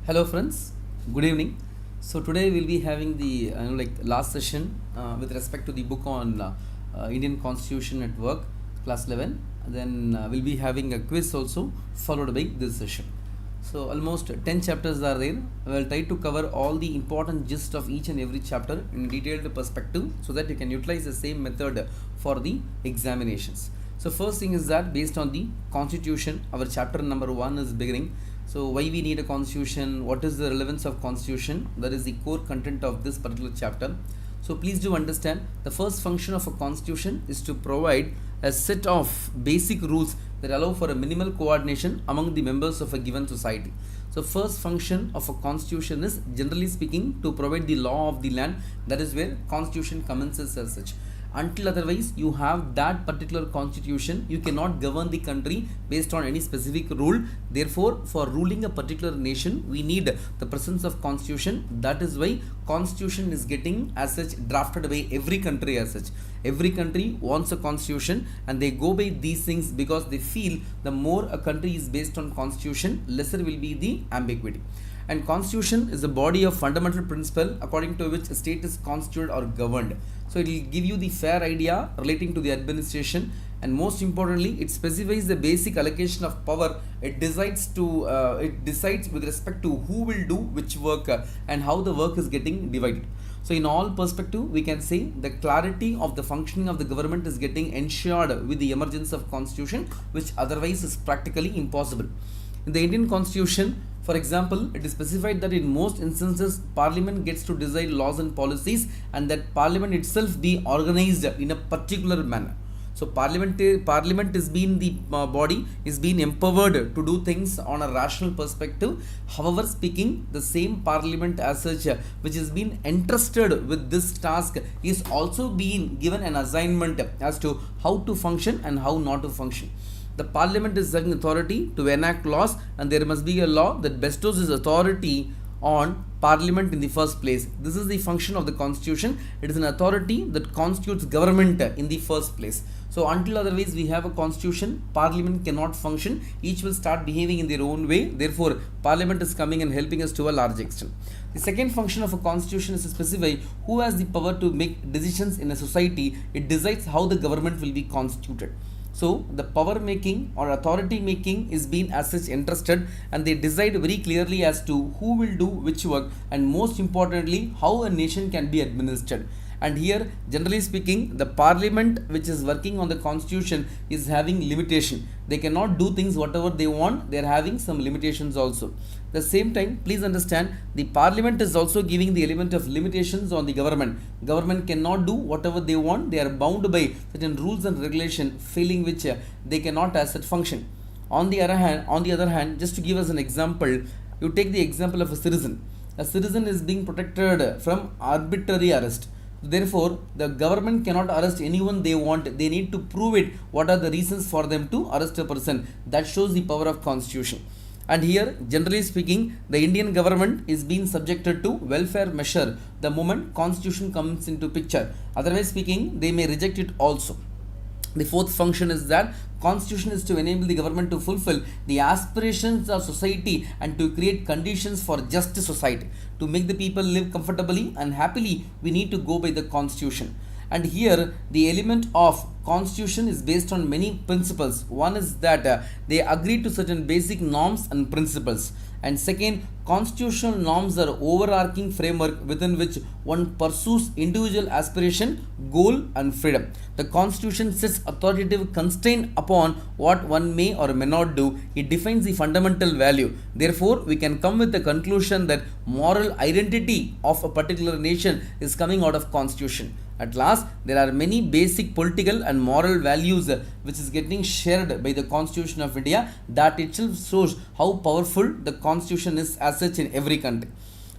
Hello friends, good evening. So today we'll be having the last session with respect to the book on Indian Constitution at Work, class 11. Then we'll be having a quiz also followed by this session. So almost 10 chapters are there. We'll try to cover all the important gist of each and every chapter in detailed perspective so that you can utilize the same method for the examinations. So first thing is that based on the Constitution, our chapter number 1 is beginning. So why we need a constitution, what is the relevance of constitution, that is the core content of this particular chapter. So please do understand, the first function of a constitution is to provide a set of basic rules that allow for a minimal coordination among the members of a given society. So first function of a constitution is, generally speaking, to provide the law of the land. That is where constitution commences as such. Until otherwise you have that particular constitution, you cannot govern the country based on any specific rule. Therefore, for ruling a particular nation, we need the presence of constitution. That is why constitution is getting as such drafted by every country as such. Every country wants a constitution and they go by these things because they feel the more a country is based on constitution, lesser will be the ambiguity. And constitution is a body of fundamental principle according to which a state is constituted or governed. So it will give you the fair idea relating to the administration, and most importantly it specifies the basic allocation of power. It decides with respect to who will do which work and how the work is getting divided. So in all perspective, we can say the clarity of the functioning of the government is getting ensured with the emergence of constitution, which otherwise is practically impossible. In the Indian Constitution, for example, it is specified that in most instances Parliament gets to decide laws and policies, and that Parliament itself be organized in a particular manner. So Parliament is being the body is being empowered to do things on a rational perspective. However, speaking, the same Parliament as such which is being entrusted with this task is also being given an assignment as to how to function and how not to function. The Parliament is having authority to enact laws, and there must be a law that bestows its authority on Parliament in the first place. This is the function of the Constitution. It is an authority that constitutes government in the first place. So until otherwise we have a constitution, Parliament cannot function. Each will start behaving in their own way. Therefore, Parliament is coming and helping us to a large extent. The second function of a constitution is to specify who has the power to make decisions in a society. It decides how the government will be constituted. So the power making or authority making is being as such entrusted, and they decide very clearly as to who will do which work, and most importantly how a nation can be administered. And here, generally speaking, the Parliament which is working on the constitution is having limitation. They cannot do things whatever they want. They are having some limitations also. At the same time, please understand, the Parliament is also giving the element of limitations on the government. Government cannot do whatever they want. They are bound by certain rules and regulation, failing which they cannot as such function. On the other hand, just to give us an example, you take the example of a citizen. A citizen is being protected from arbitrary arrest. Therefore, the government cannot arrest anyone they want. They need to prove it. What are the reasons for them to arrest a person? That shows the power of constitution. And here, generally speaking, the Indian government is being subjected to welfare measure the moment constitution comes into picture. Otherwise speaking, they may reject it also. The fourth function is that constitution is to enable the government to fulfill the aspirations of society and to create conditions for just society. To make the people live comfortably and happily, we need to go by the constitution. And here the element of constitution is based on many principles. One is that they agree to certain basic norms and principles. And second, constitutional norms are overarching framework within which one pursues individual aspiration, goal and freedom. The constitution sets authoritative constraint upon what one may or may not do. It defines the fundamental value. Therefore, we can come with the conclusion that moral identity of a particular nation is coming out of constitution. At last, there are many basic political and moral values which is getting shared by the Constitution of India. That itself shows how powerful the Constitution is as such in every country.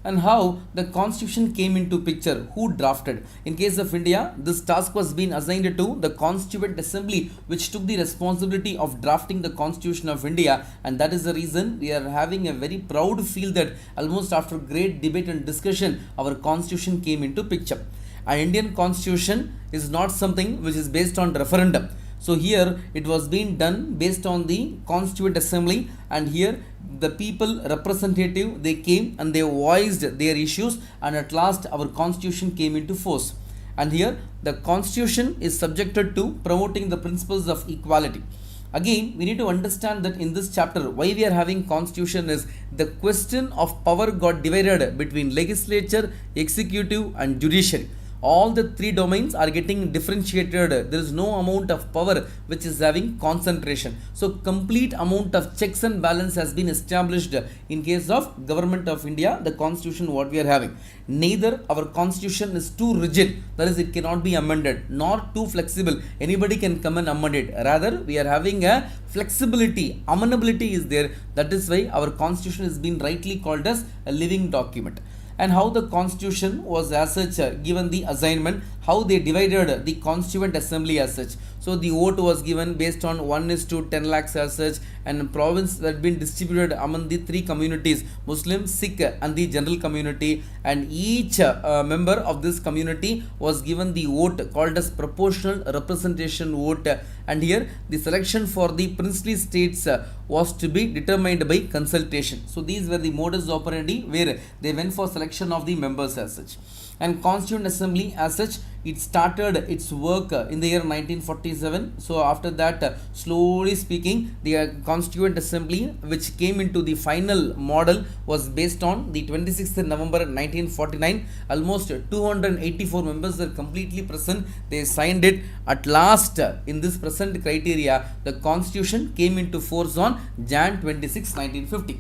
And how the Constitution came into picture, who drafted. In case of India, this task was being assigned to the Constituent Assembly, which took the responsibility of drafting the Constitution of India, and that is the reason we are having a very proud feel that almost after great debate and discussion, our Constitution came into picture. An Indian Constitution is not something which is based on referendum. So here it was being done based on the Constituent Assembly, and here the people representative, they came and they voiced their issues, and at last our constitution came into force. And here the constitution is subjected to promoting the principles of equality. Again, we need to understand that in this chapter, why we are having constitution is the question of power got divided between legislature, executive and judiciary. All the three domains are getting differentiated. There is no amount of power which is having concentration. So complete amount of checks and balance has been established in case of Government of India, the constitution what we are having. Neither our constitution is too rigid, that is it cannot be amended, nor too flexible, anybody can come and amend it. Rather we are having a flexibility, amendability is there. That is why our constitution is being rightly called as a living document. And how the constitution was as such given the assignment, how they divided the Constituent Assembly as such. So the vote was given based on 1:10 lakhs as such, and province that been distributed among the three communities, Muslim, Sikh and the general community, and each member of this community was given the vote called as proportional representation vote. And here the selection for the princely states was to be determined by consultation. So these were the modus operandi where they went for selection of the members as such. And Constituent Assembly as such, it started its work in the year 1947. So after that, slowly speaking, the Constituent Assembly which came into the final model was based on the 26th November 1949. Almost 284 members were completely present. They signed it. At last, in this present criteria, the Constitution came into force on Jan 26, 1950.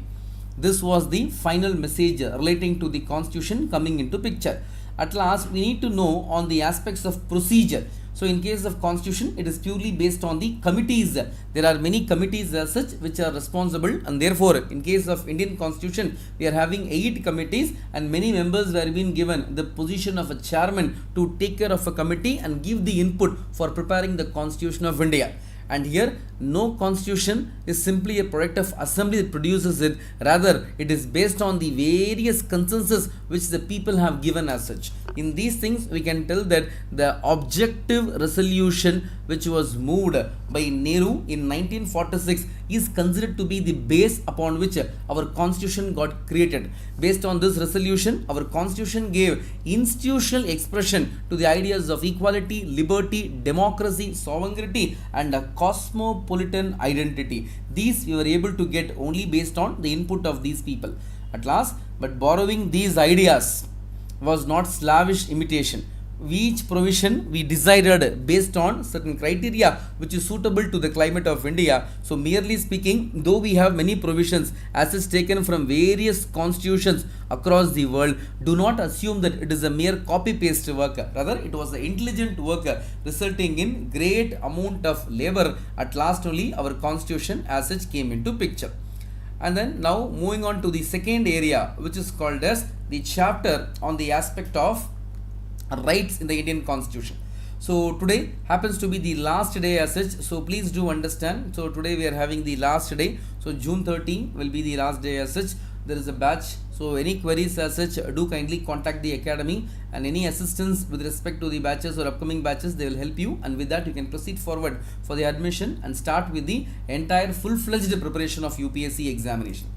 This was the final message relating to the Constitution coming into picture. At last, we need to know on the aspects of procedure. So in case of constitution, it is purely based on the committees. There are many committees as such which are responsible, and therefore in case of Indian constitution, we are having 8 committees, and many members were being given the position of a chairman to take care of a committee and give the input for preparing the Constitution of India. And here no constitution is simply a product of assembly that produces it, rather it is based on the various consensus which the people have given as such. In these things we can tell that the objective resolution which was moved by Nehru in 1946 is considered to be the base upon which our constitution got created. Based on this resolution, our constitution gave institutional expression to the ideas of equality, liberty, democracy, sovereignty and a cosmopolitan identity. These we were able to get only based on the input of these people. At last, but borrowing these ideas was not slavish imitation. Each provision we decided based on certain criteria which is suitable to the climate of India. So merely speaking, though we have many provisions as is taken from various constitutions across the world, do not assume that it is a mere copy paste work. Rather, it was an intelligent work resulting in great amount of labor. At last only our constitution as such came into picture. And then now moving on to the second area, which is called as the chapter on the aspect of rights in the Indian constitution. So today happens to be the last day as such, so please do understand. So today we are having the last day, so June 30 will be the last day as such. There is a batch, so any queries as such, do kindly contact the academy, and any assistance with respect to the batches or upcoming batches, they will help you, and with that you can proceed forward for the admission and start with the entire full-fledged preparation of UPSC examination.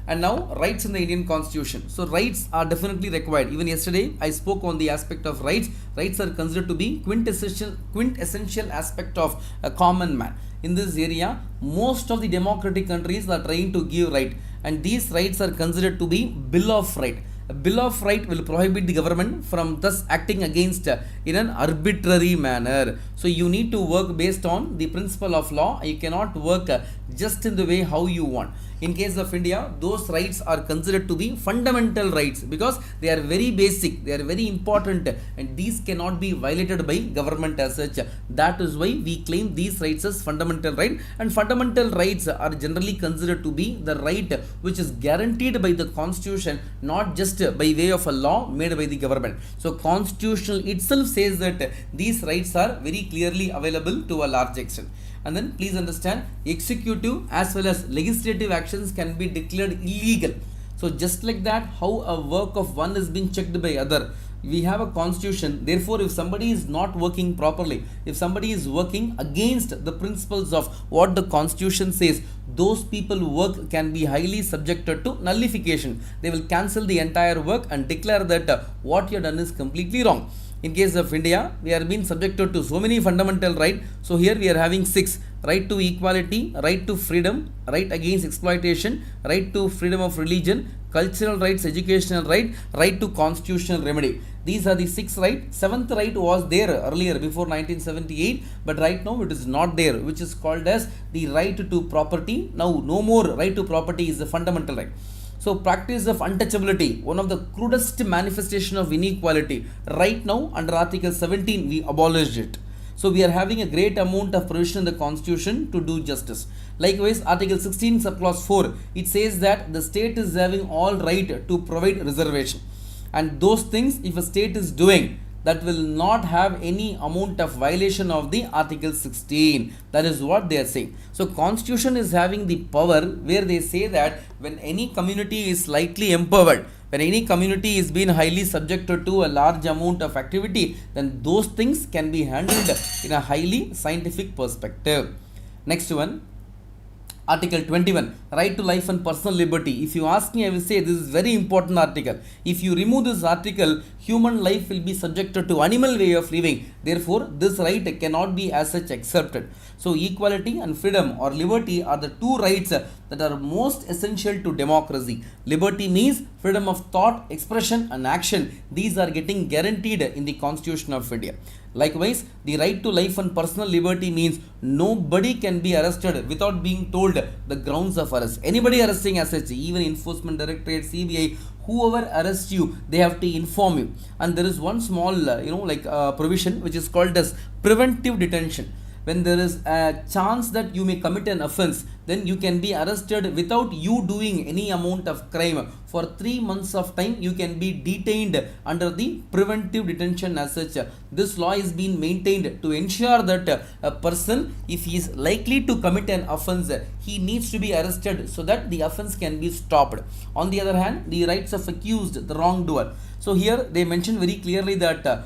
And now rights in the Indian constitution. So rights are definitely required. Even yesterday I spoke on the aspect of rights. Rights are considered to be quintessential aspect of a common man. In this area, most of the democratic countries are trying to give right, and these rights are considered to be Bill of Right. A Bill of Right will prohibit the government from thus acting against in an arbitrary manner. So you need to work based on the principle of law. You cannot work just in the way how you want. In case of India, those rights are considered to be fundamental rights because they are very basic, they are very important, and these cannot be violated by government as such. That is why we claim these rights as fundamental right, and fundamental rights are generally considered to be the right which is guaranteed by the constitution, not just by way of a law made by the government. So constitutional itself says that these rights are very clearly available to a large extent. And then please understand, executive as well as legislative actions can be declared illegal. So So just like that, how a work of one is being checked by other. We have a constitution, therefore if somebody is not working properly, if somebody is working against the principles of what the constitution says, those people who work can be highly subjected to nullification. They will cancel the entire work and declare that what you have done is completely wrong. In case of India, we are being subjected to so many fundamental rights. So here we are having 6: right to equality, right to freedom, right against exploitation, right to freedom of religion, cultural rights, educational right, right to constitutional remedy. These are the 6 rights. 7th right was there earlier before 1978, but right now it is not there, which is called as the right to property. Now no more right to property is the fundamental right. So practice of untouchability, one of the crudest manifestation of inequality. Right now under Article 17 we abolished it. So we are having a great amount of provision in the constitution to do justice. Likewise, Article 16 subclause 4, it says that the state is having all right to provide reservation. And those things if a state is doing, that will not have any amount of violation of the Article 16. That is what they are saying. So constitution is having the power where they say that when any community is slightly empowered, when any community is being highly subjected to a large amount of activity, then those things can be handled in a highly scientific perspective. Next one, Article 21, right to life and personal liberty. If you ask me, I will say this is very important article. If you remove this article, human life will be subjected to animal way of living. Therefore, this right cannot be as such accepted. So, equality and freedom or liberty are the two rights that are most essential to democracy. Liberty means freedom of thought, expression and action. These are getting guaranteed in the Constitution of India. Likewise, the right to life and personal liberty means nobody can be arrested without being told the grounds of arrest. Anybody arresting as such, even Enforcement Directorate, CBI, whoever arrests you, they have to inform you. And there is one small, provision which is called as preventive detention. When there is a chance that you may commit an offense, then you can be arrested without you doing any amount of crime. For 3 months of time, you can be detained under the preventive detention as such. This law is being maintained to ensure that a person, if he is likely to commit an offense, he needs to be arrested so that the offense can be stopped. On the other hand, the rights of accused, the wrongdoer. So here they mention very clearly that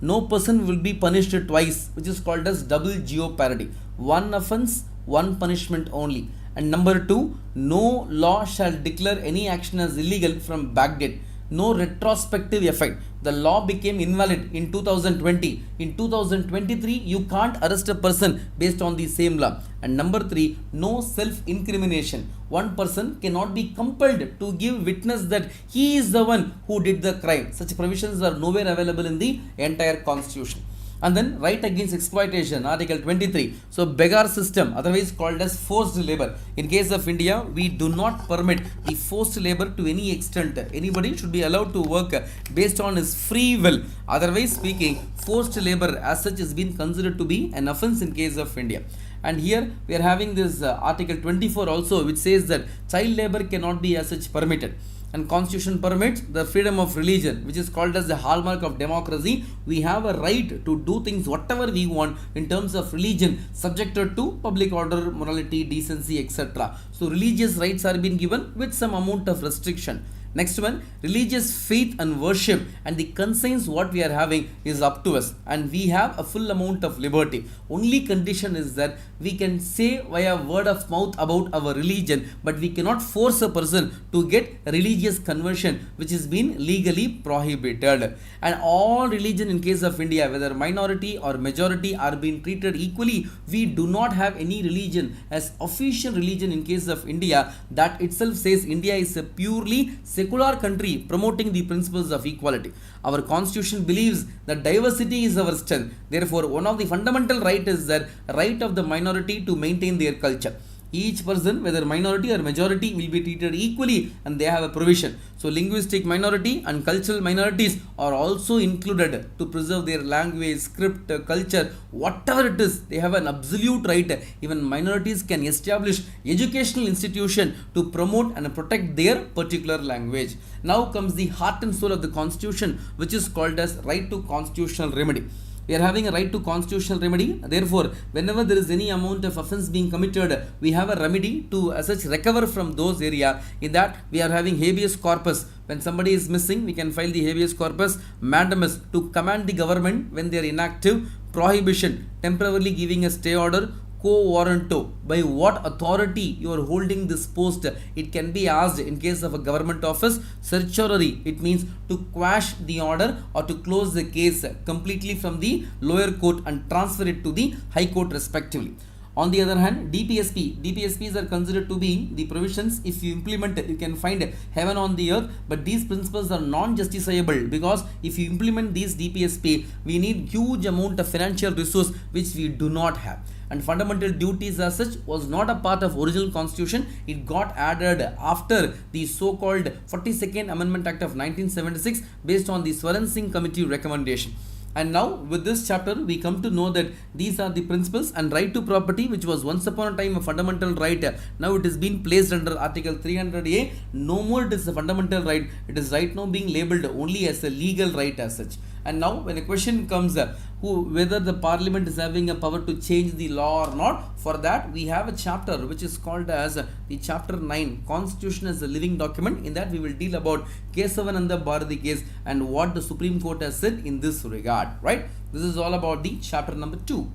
no person will be punished twice, which is called as double jeopardy. One offense, one punishment only. And number 2, no law shall declare any action as illegal from backdate. No retrospective effect. The law became invalid in 2020. In 2023, you can't arrest a person based on the same law. And number 3, no self-incrimination. One person cannot be compelled to give witness that he is the one who did the crime. Such provisions are nowhere available in the entire constitution. And then right against exploitation, Article 23. So beggar system, otherwise called as forced labor. In case of India, we do not permit the forced labor to any extent. Anybody should be allowed to work based on his free will. Otherwise speaking, forced labor as such is being considered to be an offense in case of India. And here we are having this Article 24 also, which says that child labor cannot be as such permitted. And constitution permits the freedom of religion, which is called as the hallmark of democracy. We have a right to do things whatever we want in terms of religion, subjected to public order, morality, decency, etc. So religious rights are being given with some amount of restriction. Next one, religious faith and worship and the concerns what we are having is up to us, and we have a full amount of liberty. Only condition is that we can say via word of mouth about our religion, but we cannot force a person to get religious conversion, which is being legally prohibited. And all religion in case of India, whether minority or majority, are being treated equally. We do not have any religion as official religion in case of India. That itself says India is a purely secular country promoting the principles of equality. Our constitution believes that diversity is our strength. Therefore, one of the fundamental right is that right of the minority to maintain their culture. Each person, whether minority or majority, will be treated equally, and they have a provision. So linguistic minority and cultural minorities are also included to preserve their language, script, culture, whatever it is. They have an absolute right. Even minorities can establish educational institution to promote and protect their particular language. Now comes the heart and soul of the constitution, which is called as right to constitutional remedy. We are having a right to constitutional remedy. Therefore, whenever there is any amount of offence being committed, we have a remedy to as such recover from those area. In that, we are having habeas corpus. When somebody is missing, we can file the habeas corpus mandamus to command the government when they are inactive. Prohibition, temporarily giving a stay order. Quo warranto, by what authority you are holding this post, it can be asked in case of a government office. Certiorari, it means to quash the order or to close the case completely from the lower court and transfer it to the high court respectively. On the other hand, DPSPs are considered to be the provisions. If you implement it, you can find heaven on the earth, but these principles are non-justiciable, because if you implement these DPSP, we need huge amount of financial resource which we do not have. And fundamental duties as such was not a part of original constitution. It got added after the so-called 42nd Amendment Act of 1976 based on the Swaran Singh Committee recommendation. And now with this chapter we come to know that these are the principles. And right to property, which was once upon a time a fundamental right, now it is being placed under Article 300A. No more it is a fundamental right. It is right now being labelled only as a legal right as such. And now when a question comes whether the parliament is having a power to change the law or not, for that we have a chapter which is called as the chapter 9, Constitution as a living document. In that we will deal about Kesavananda Bharati case and what the Supreme Court has said in this regard, right? This is all about the chapter number 2.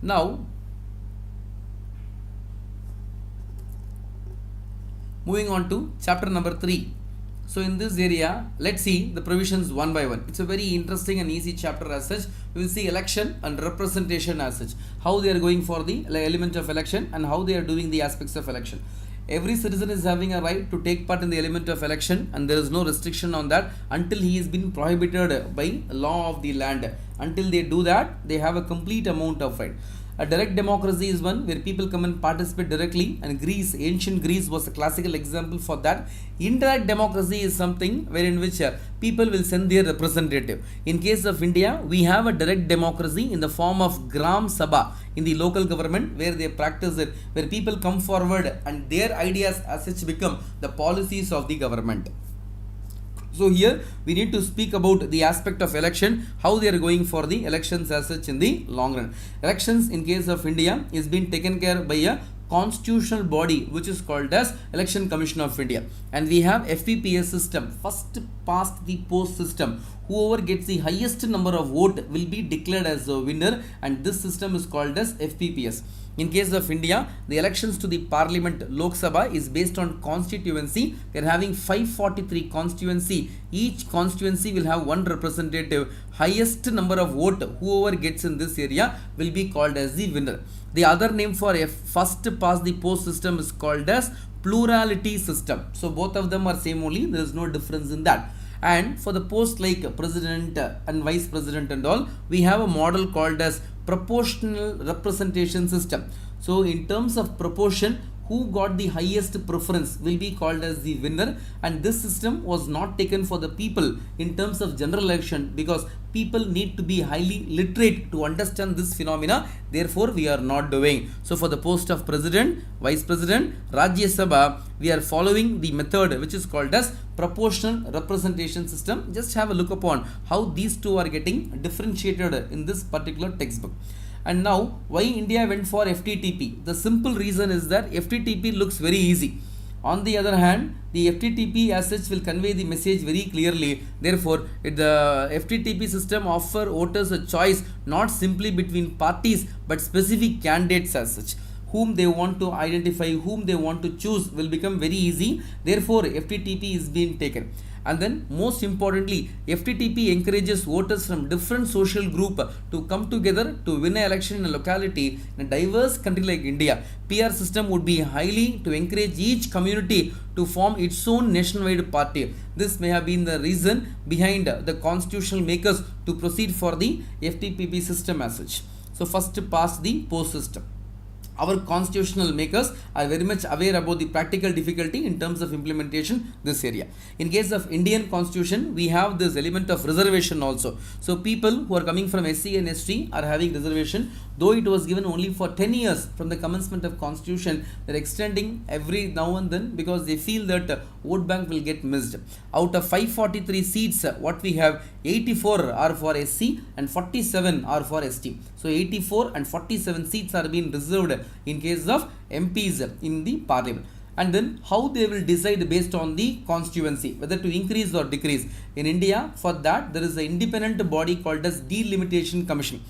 Now moving on to chapter number 3. So in this area, let's see the provisions one by one. It's a very interesting and easy chapter as such. We will see election and representation as such, how they are going for the element of election and how they are doing the aspects of election. Every citizen is having a right to take part in the element of election, and there is no restriction on that until he is being prohibited by law of the land. Until they do that, they have a complete amount of right. A direct democracy is one where people come and participate directly, and ancient Greece was a classical example for that. Indirect democracy is something wherein which people will send their representative. In case of India, we have a direct democracy in the form of Gram Sabha in the local government, where they practice it, where people come forward and their ideas as such become the policies of the government. So here we need to speak about the aspect of election, how they are going for the elections as such in the long run. Elections in case of India is being taken care by a constitutional body which is called as Election Commission of India, and we have FPPS system, first past the post system. Whoever gets the highest number of vote will be declared as a winner, and this system is called as FPPS. In case of India, the elections to the Parliament Lok Sabha is based on constituency. We are having 543 constituency. Each constituency will have one representative. Highest number of vote, whoever gets in this area will be called as the winner. The other name for a first past the post system is called as plurality system. So both of them are same only. There is no difference in that. And for the post like president and vice president and all, we have a model called as proportional representation system. So in terms of proportion, who got the highest preference will be called as the winner, and this system was not taken for the people in terms of general election, because people need to be highly literate to understand this phenomena. Therefore we are not doing. So for the post of president, vice president, Rajya Sabha, we are following the method which is called as proportional representation system. Just have a look upon how these two are getting differentiated in this particular textbook. And now, why India went for FTTP? The simple reason is that FTTP looks very easy. On the other hand, the FTTP as such will convey the message very clearly. Therefore, the FTTP system offer voters a choice not simply between parties but specific candidates as such. Whom they want to identify, whom they want to choose will become very easy. Therefore, FTTP is being taken. And then most importantly, FTTP encourages voters from different social group to come together to win an election in a locality. In a diverse country like India, PR system would be highly to encourage each community to form its own nationwide party. This may have been the reason behind the constitutional makers to proceed for the FTTP system as such. So first past the post system. Our constitutional makers are very much aware about the practical difficulty in terms of implementation this area. In case of Indian constitution, we have this element of reservation also. So people who are coming from SC and ST are having reservation. Though it was given only for 10 years from the commencement of constitution, they are extending every now and then because they feel that vote bank will get missed. Out of 543 seats, what we have, 84 are for SC and 47 are for ST. So 84 and 47 seats are being reserved in case of MPs in the parliament. And then how they will decide based on the constituency, whether to increase or decrease. In India, for that there is an independent body called as Delimitation Commission.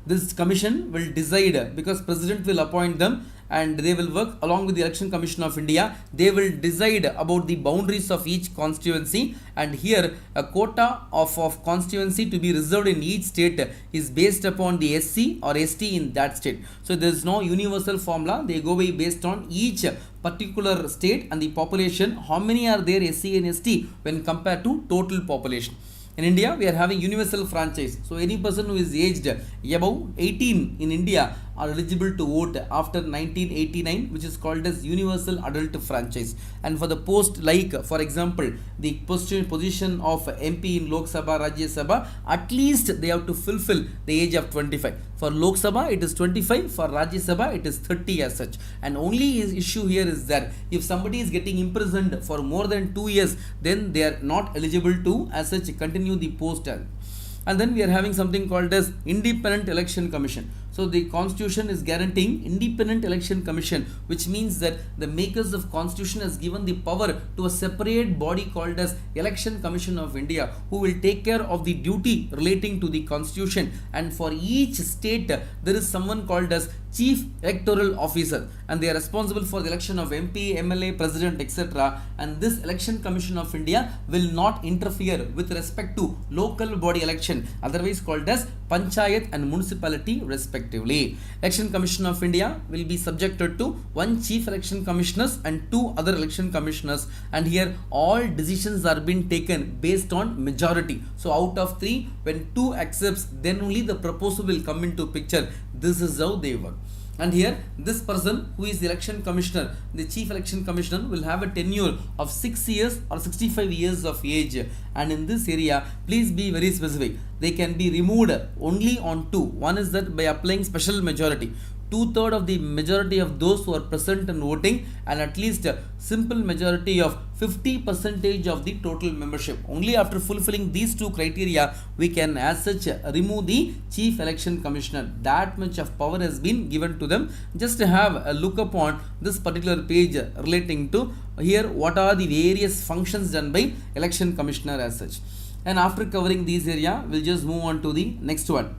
This commission will decide, because president will appoint them and they will work along with the Election Commission of India. They will decide about the boundaries of each constituency, and here a quota of constituency to be reserved in each state is based upon the SC or ST in that state. So there is no universal formula. They go by based on each particular state and the population, how many are there SC and ST when compared to total population. In India, we are having universal franchise. So any person who is aged above 18 in India are eligible to vote after 1989, which is called as universal adult franchise. And for the post, like for example, the position of MP in Lok Sabha, Rajya Sabha, at least they have to fulfill the age of 25. For Lok Sabha, it is 25. For Rajya Sabha, it is 30 as such. And only issue here is that if somebody is getting imprisoned for more than 2 years, then they are not eligible to as such continue the post. And then we are having something called as Independent Election Commission. So the constitution is guaranteeing Independent Election Commission, which means that the makers of constitution has given the power to a separate body called as Election Commission of India, who will take care of the duty relating to the constitution. And for each state there is someone called as Chief Electoral Officer, and they are responsible for the election of MP, MLA, President, etc. And this Election Commission of India will not interfere with respect to local body election, otherwise called as Panchayat and Municipality respectively. Election Commission of India will be subjected to one Chief Election Commissioners and two other election commissioners, and here all decisions are being taken based on majority. So out of 3, when 2 accepts, then only the proposal will come into picture. This is how they work. And here this person who is the election commissioner, the chief election commissioner, will have a tenure of 6 years or 65 years of age. And in this area, please be very specific. They can be removed only on 2. One is that by applying special majority. 2/3 of the majority of those who are present and voting, and at least a simple majority of 50% of the total membership. Only after fulfilling these 2 criteria, we can as such remove the chief election commissioner. That much of power has been given to them. Just have a look upon this particular page relating to here what are the various functions done by election commissioner as such. And after covering these area, we'll just move on to the next one.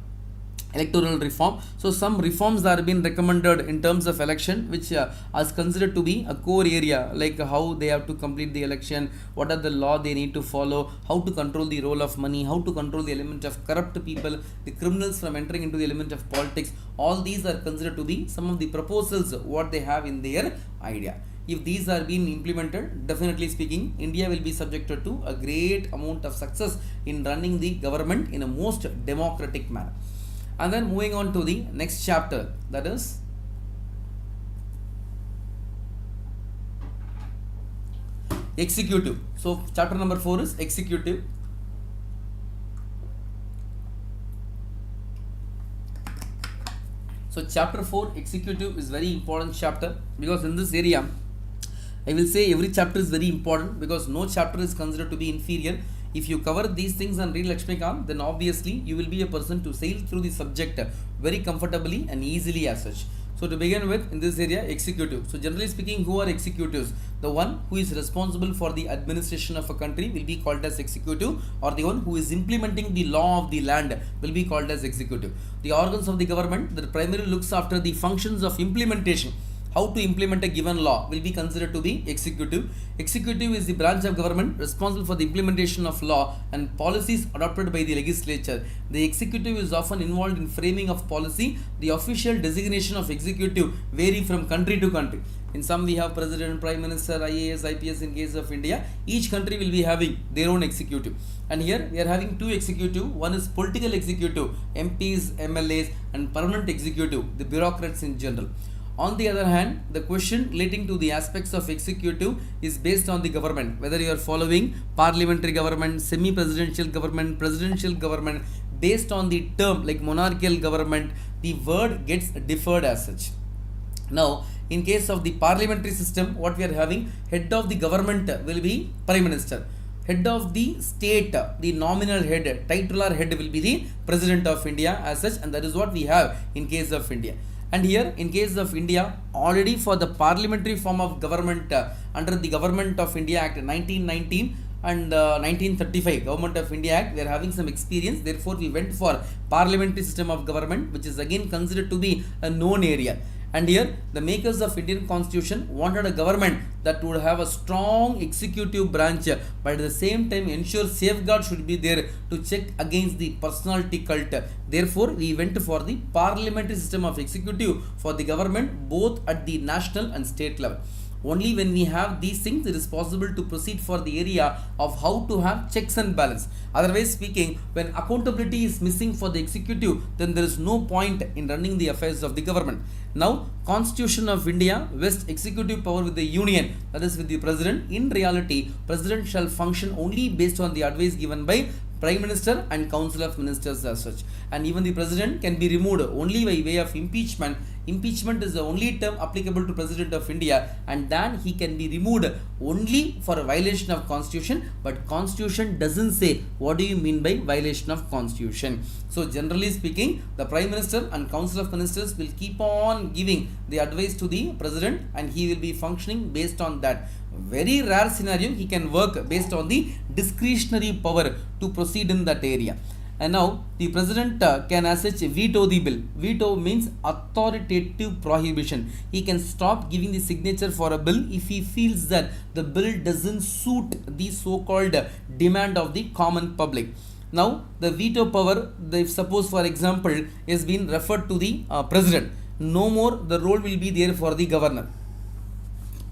Electoral reform. So some reforms are being recommended in terms of election, which is considered to be a core area, like how they have to complete the election, what are the law they need to follow, how to control the role of money, how to control the element of corrupt people, the criminals from entering into the element of politics. All these are considered to be some of the proposals what they have in their idea. If these are being implemented, definitely speaking, India will be subjected to a great amount of success in running the government in a most democratic manner. And then moving on to the next chapter, that is executive. So chapter number 4 is executive. So chapter 4 executive is very important chapter, because in this area I will say every chapter is very important, because no chapter is considered to be inferior. If you cover these things and read Lakshmikant, then obviously you will be a person to sail through the subject very comfortably and easily as such. So to begin with, in this area, executive. So generally speaking, who are executives? The one who is responsible for the administration of a country will be called as executive, or the one who is implementing the law of the land will be called as executive. The organs of the government that primarily looks after the functions of implementation, how to implement a given law, will be considered to be executive. Executive is the branch of government responsible for the implementation of law and policies adopted by the legislature. The executive is often involved in framing of policy. The official designation of executive vary from country to country. In some we have president, prime minister, IAS, IPS. In case of India, each country will be having their own executive. And here we are having 2 executive. One is political executive, MPs, MLAs, and permanent executive, the bureaucrats in general. On the other hand, the question relating to the aspects of executive is based on the government, whether you are following parliamentary government, semi-presidential government, presidential government. Based on the term like monarchical government, the word gets deferred as such. Now, in case of the parliamentary system, what we are having, head of the government will be Prime Minister. Head of the state, the nominal head, titular head will be the President of India as such, and that is what we have in case of India. And here in case of India, already for the parliamentary form of government under the Government of India Act 1919 and 1935 Government of India Act, we are having some experience. Therefore, we went for parliamentary system of government, which is again considered to be a known area. And here the makers of Indian Constitution wanted a government that would have a strong executive branch, but at the same time ensure safeguard should be there to check against the personality cult. Therefore, we went for the parliamentary system of executive for the government, both at the national and state level. Only when we have these things, it is possible to proceed for the area of how to have checks and balance. Otherwise speaking, when accountability is missing for the executive, then there is no point in running the affairs of the government. Now, Constitution of India vests executive power with the Union, that is with the President. In reality, President shall function only based on the advice given by Prime Minister and Council of Ministers as such. And even the President can be removed only by way of impeachment. Impeachment is the only term applicable to President of India, and then he can be removed only for a violation of Constitution. But Constitution doesn't say what do you mean by violation of Constitution. So generally speaking, the Prime Minister and Council of Ministers will keep on giving the advice to the President, and he will be functioning based on that. Very rare scenario, he can work based on the discretionary power to proceed in that area. And now the President can as such veto the bill. Veto means authoritative prohibition. He can stop giving the signature for a bill if he feels that the bill doesn't suit the so-called demand of the common public. Now the veto power, if suppose for example is being referred to the President, no more the role will be there for the Governor.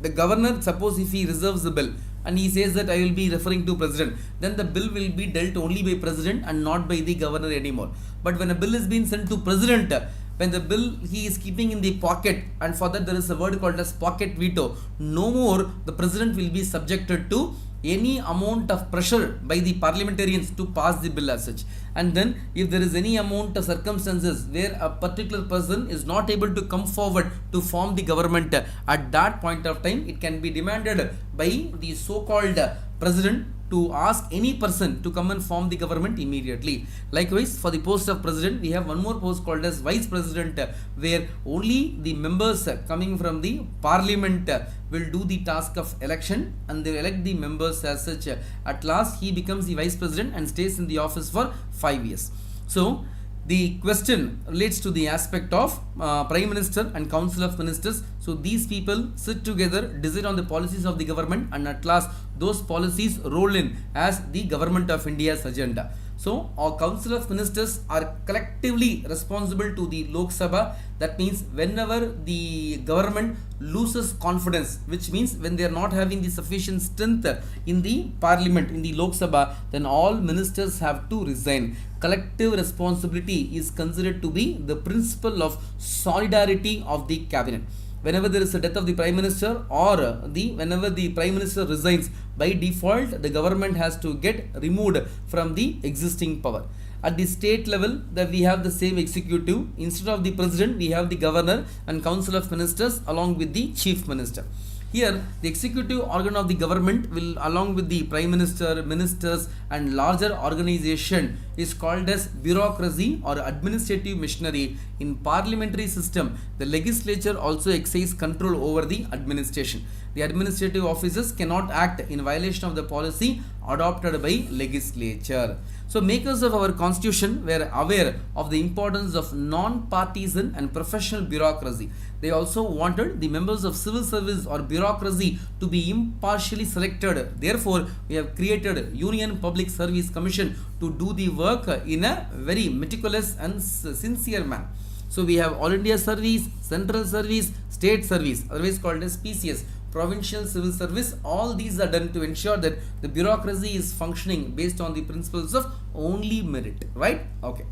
The Governor, suppose if he reserves the bill and he says that I will be referring to President, then the bill will be dealt only by President and not by the Governor anymore. But when a bill is being sent to President, when the bill he is keeping in the pocket, and for that there is a word called as pocket veto, no more the President will be subjected to any amount of pressure by the parliamentarians to pass the bill as such. And then if there is any amount of circumstances where a particular person is not able to come forward to form the government, at that point of time it can be demanded by the so-called President to ask any person to come and form the government immediately. Likewise, for the post of President, we have one more post called as Vice President, where only the members coming from the Parliament will do the task of election, and they elect the members as such. At last, he becomes the Vice President and stays in the office for 5 years. So, the question relates to the aspect of Prime Minister and Council of Ministers. So these people sit together, decide on the policies of the government, and at last those policies roll in as the Government of India's agenda. So our Council of Ministers are collectively responsible to the Lok Sabha. That means whenever the government loses confidence, which means when they are not having the sufficient strength in the Parliament, in the Lok Sabha, then all ministers have to resign. Collective responsibility is considered to be the principle of solidarity of the cabinet. Whenever there is a death of the Prime Minister or whenever the Prime Minister resigns, by default the government has to get removed from the existing power. At the state level, that we have the same executive. Instead of the President, we have the Governor and Council of Ministers along with the Chief Minister. Here, the executive organ of the government will, along with the Prime Minister, ministers and larger organization, is called as bureaucracy or administrative machinery. In parliamentary system, the legislature also exercises control over the administration. The administrative officers cannot act in violation of the policy adopted by legislature. So makers of our constitution were aware of the importance of non-partisan and professional bureaucracy. They also wanted the members of civil service or bureaucracy to be impartially selected. Therefore, we have created Union Public Service Commission to do the work in a very meticulous and sincere manner. So we have All India Service, Central Service, State Service, otherwise called as PCS, Provincial Civil Service. All these are done to ensure that the bureaucracy is functioning based on the principles of only merit, right? Okay.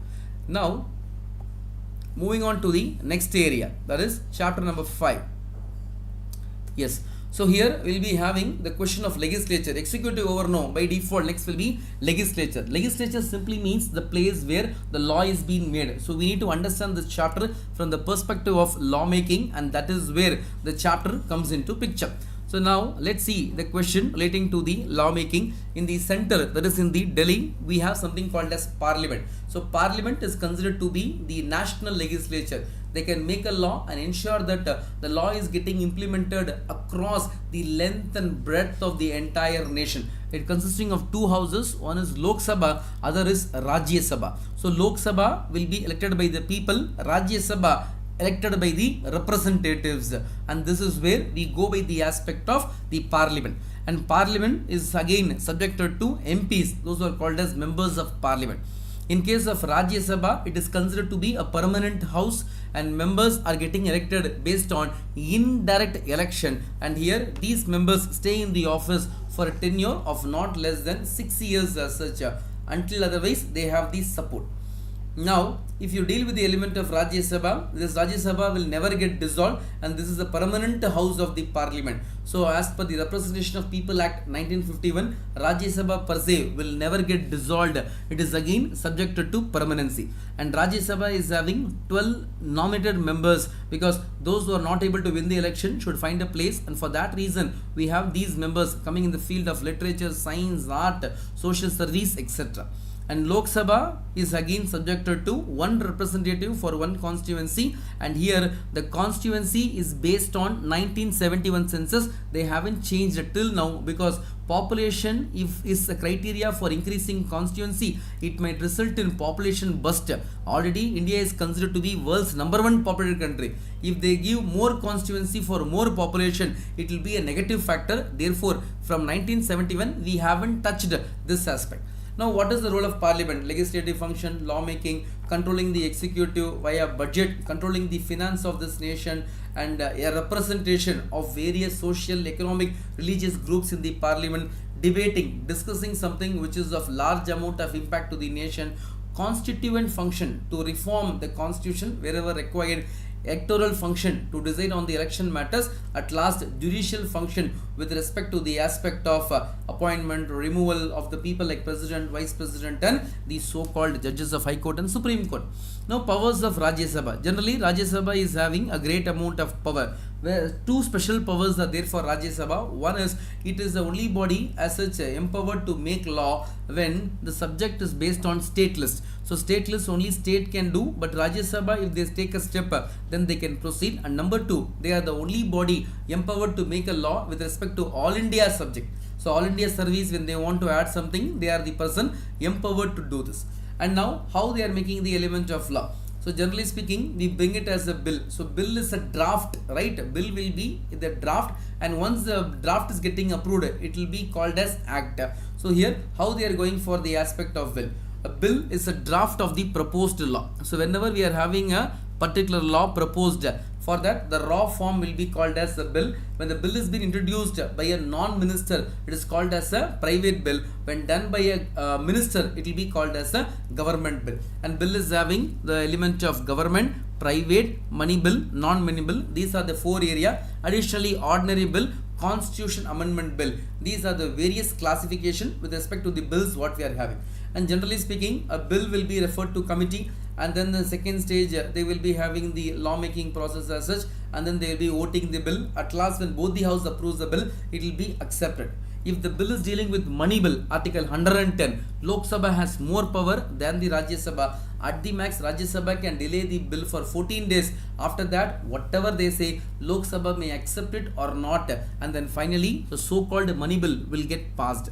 Now, moving on to the next area, that is chapter number 5. Yes. So here we'll be having the question of legislature. Executive over no by default. Next will be legislature. Legislature simply means the place where the law is being made. So we need to understand this chapter from the perspective of lawmaking, and that is where the chapter comes into picture. So now let's see the question relating to the lawmaking. In the center, that is in the Delhi, we have something called as parliament. So parliament is considered to be the national legislature. They can make a law and ensure that the law is getting implemented across the length and breadth of the entire nation. It consisting of two houses. One is Lok Sabha, other is Rajya Sabha. So Lok Sabha will be elected by the people, Rajya Sabha elected by the representatives, and this is where we go by the aspect of the parliament. And parliament is again subjected to MPs, those who are called as members of parliament. In case of Rajya Sabha, it is considered to be a permanent house, and members are getting elected based on indirect election, and here these members stay in the office for a tenure of not less than 6 years as such, until otherwise they have the support. Now, if you deal with the element of Rajya Sabha, this Rajya Sabha will never get dissolved, and this is the permanent house of the parliament. So, as per the Representation of People Act 1951, Rajya Sabha per se will never get dissolved. It is again subjected to permanency. And Rajya Sabha is having 12 nominated members, because those who are not able to win the election should find a place, and for that reason, we have these members coming in the field of literature, science, art, social service, etc. And Lok Sabha is again subjected to one representative for one constituency, and here the constituency is based on 1971 census. They haven't changed it till now, because population, if is a criteria for increasing constituency, it might result in population burst. Already India is considered to be world's #1 populated country. If they give more constituency for more population, it will be a negative factor. Therefore, from 1971 we haven't touched this aspect. Now, what is the role of parliament? Legislative function, lawmaking, controlling the executive via budget, controlling the finance of this nation, and a representation of various social, economic, religious groups in the parliament, debating, discussing something which is of large amount of impact to the nation, constituent function to reform the constitution wherever required, electoral function to decide on the election matters, at last judicial function with respect to the aspect of appointment, removal of the people like president, vice president, and the so-called judges of High Court and Supreme Court. Now, powers of Rajya Sabha. Generally, Rajya Sabha is having a great amount of power, where two special powers are there for Rajya Sabha. One is, it is the only body as such empowered to make law when the subject is based on state list. So state list only state can do, but Rajya Sabha, if they take a step, then they can proceed. And number two, they are the only body empowered to make a law with respect to all India subject. So all India service, when they want to add something, they are the person empowered to do this. And now, how they are making the element of law? So generally speaking, we bring it as a bill. So bill is a draft, right? Bill will be the draft, and once the draft is getting approved, it will be called as act. So here, how they are going for the aspect of bill? A bill is a draft of the proposed law. So whenever we are having a particular law proposed, for that the raw form will be called as a bill. When the bill is being introduced by a non-minister, it is called as a private bill. When done by a minister, it will be called as a government bill. And bill is having the element of government, private, money bill, non-money bill. These are the four area. Additionally, ordinary bill, constitution amendment bill. These are the various classification with respect to the bills what we are having. And generally speaking, a bill will be referred to committee, and then the second stage they will be having the lawmaking process as such, and then they will be voting the bill. At last, when both the house approves the bill, it will be accepted. If the bill is dealing with money bill, article 110, Lok Sabha has more power than the Rajya Sabha. At the max, Rajya Sabha can delay the bill for 14 days. After that, whatever they say, Lok Sabha may accept it or not, and then finally the so-called money bill will get passed.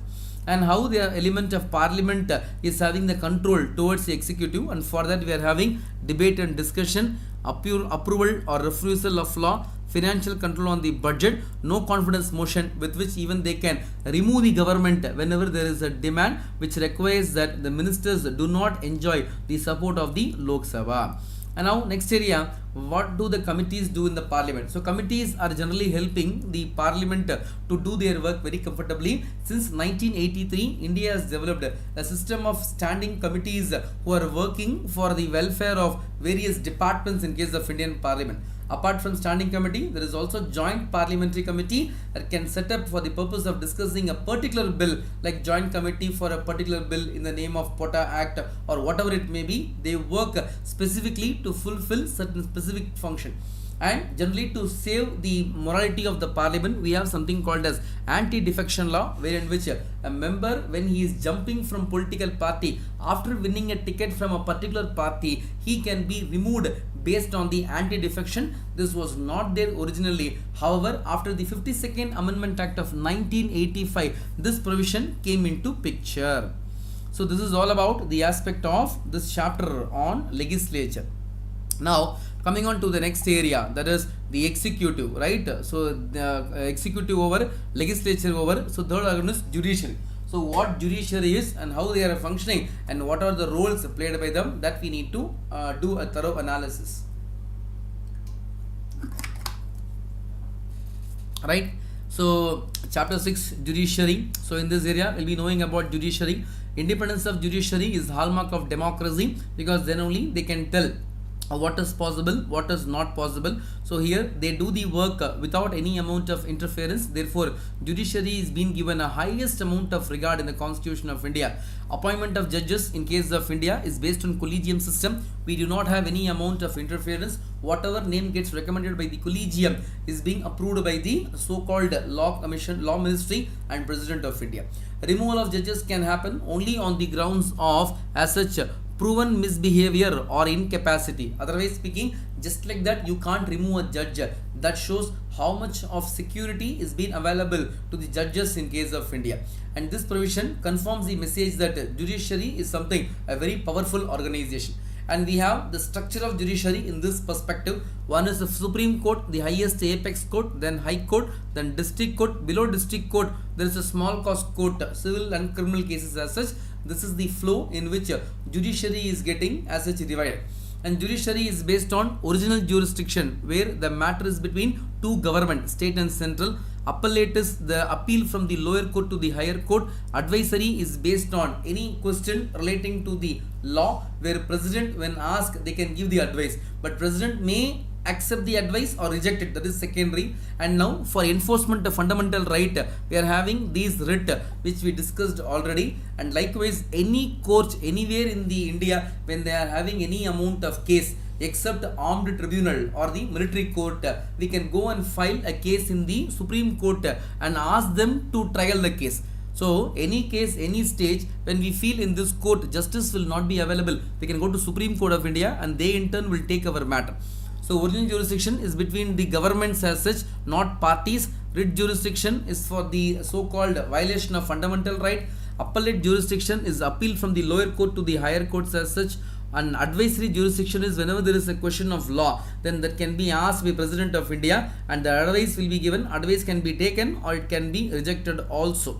And how the element of parliament is having the control towards the executive, and for that we are having debate and discussion, approval or refusal of law, financial control on the budget, no confidence motion with which even they can remove the government whenever there is a demand which requires that the ministers do not enjoy the support of the Lok Sabha. And now next area, what do the committees do in the parliament? So committees are generally helping the parliament to do their work very comfortably. Since 1983, India has developed a system of standing committees who are working for the welfare of various departments in case of Indian parliament. Apart from standing committee, there is also joint parliamentary committee that can set up for the purpose of discussing a particular bill, like joint committee for a particular bill in the name of POTA Act or whatever it may be. They work specifically to fulfill certain specific function. And generally, to save the morality of the parliament, we have something called as anti-defection law, wherein which a member, when he is jumping from political party after winning a ticket from a particular party, he can be removed based on the anti-defection. This was not there originally. However, after the 52nd Amendment Act of 1985, this provision came into picture. So this is all about the aspect of this chapter on legislature. Now, coming on to the next area, that is the executive, right? So the executive over, legislature over. So third organ is judiciary. So what judiciary is and how they are functioning and what are the roles played by them, that we need to do a thorough analysis. Right? So chapter 6, judiciary. So in this area, we'll be knowing about judiciary. Independence of judiciary is hallmark of democracy, because then only they can tell what is possible, what is not possible. So here they do the work without any amount of interference. Therefore, judiciary is being given a highest amount of regard in the Constitution of India. Appointment of judges in case of India is based on collegium system. We do not have any amount of interference. Whatever name gets recommended by the collegium is being approved by the so-called law commission, law ministry and president of India. Removal of judges can happen only on the grounds of, as such, proven misbehavior or incapacity. Otherwise speaking, just like that, you can't remove a judge. That shows how much of security is being available to the judges in case of India. And this provision confirms the message that judiciary is something, a very powerful organization. And we have the structure of judiciary in this perspective. One is the Supreme Court, the highest apex court, then High Court, then District Court. Below District Court, there is a small cause court, civil and criminal cases as such. This is the flow in which judiciary is getting as such divided. And judiciary is based on original jurisdiction, where the matter is between two government, state and central. Appellate is the appeal from the lower court to the higher court. Advisory is based on any question relating to the law, where president, when asked, they can give the advice, but president may accept the advice or reject it. That is secondary. And now for enforcement of fundamental right, we are having these writ which we discussed already. And likewise, any court anywhere in the India, when they are having any amount of case, except armed tribunal or the military court, we can go and file a case in the Supreme Court and ask them to trial the case. So any case, any stage, when we feel in this court justice will not be available, we can go to Supreme Court of India and they in turn will take our matter. So original jurisdiction is between the governments as such, not parties. Writ jurisdiction is for the so-called violation of fundamental right. Appellate jurisdiction is appeal from the lower court to the higher courts as such. And advisory jurisdiction is whenever there is a question of law, then that can be asked by President of India and the advice will be given. Advice can be taken or it can be rejected also.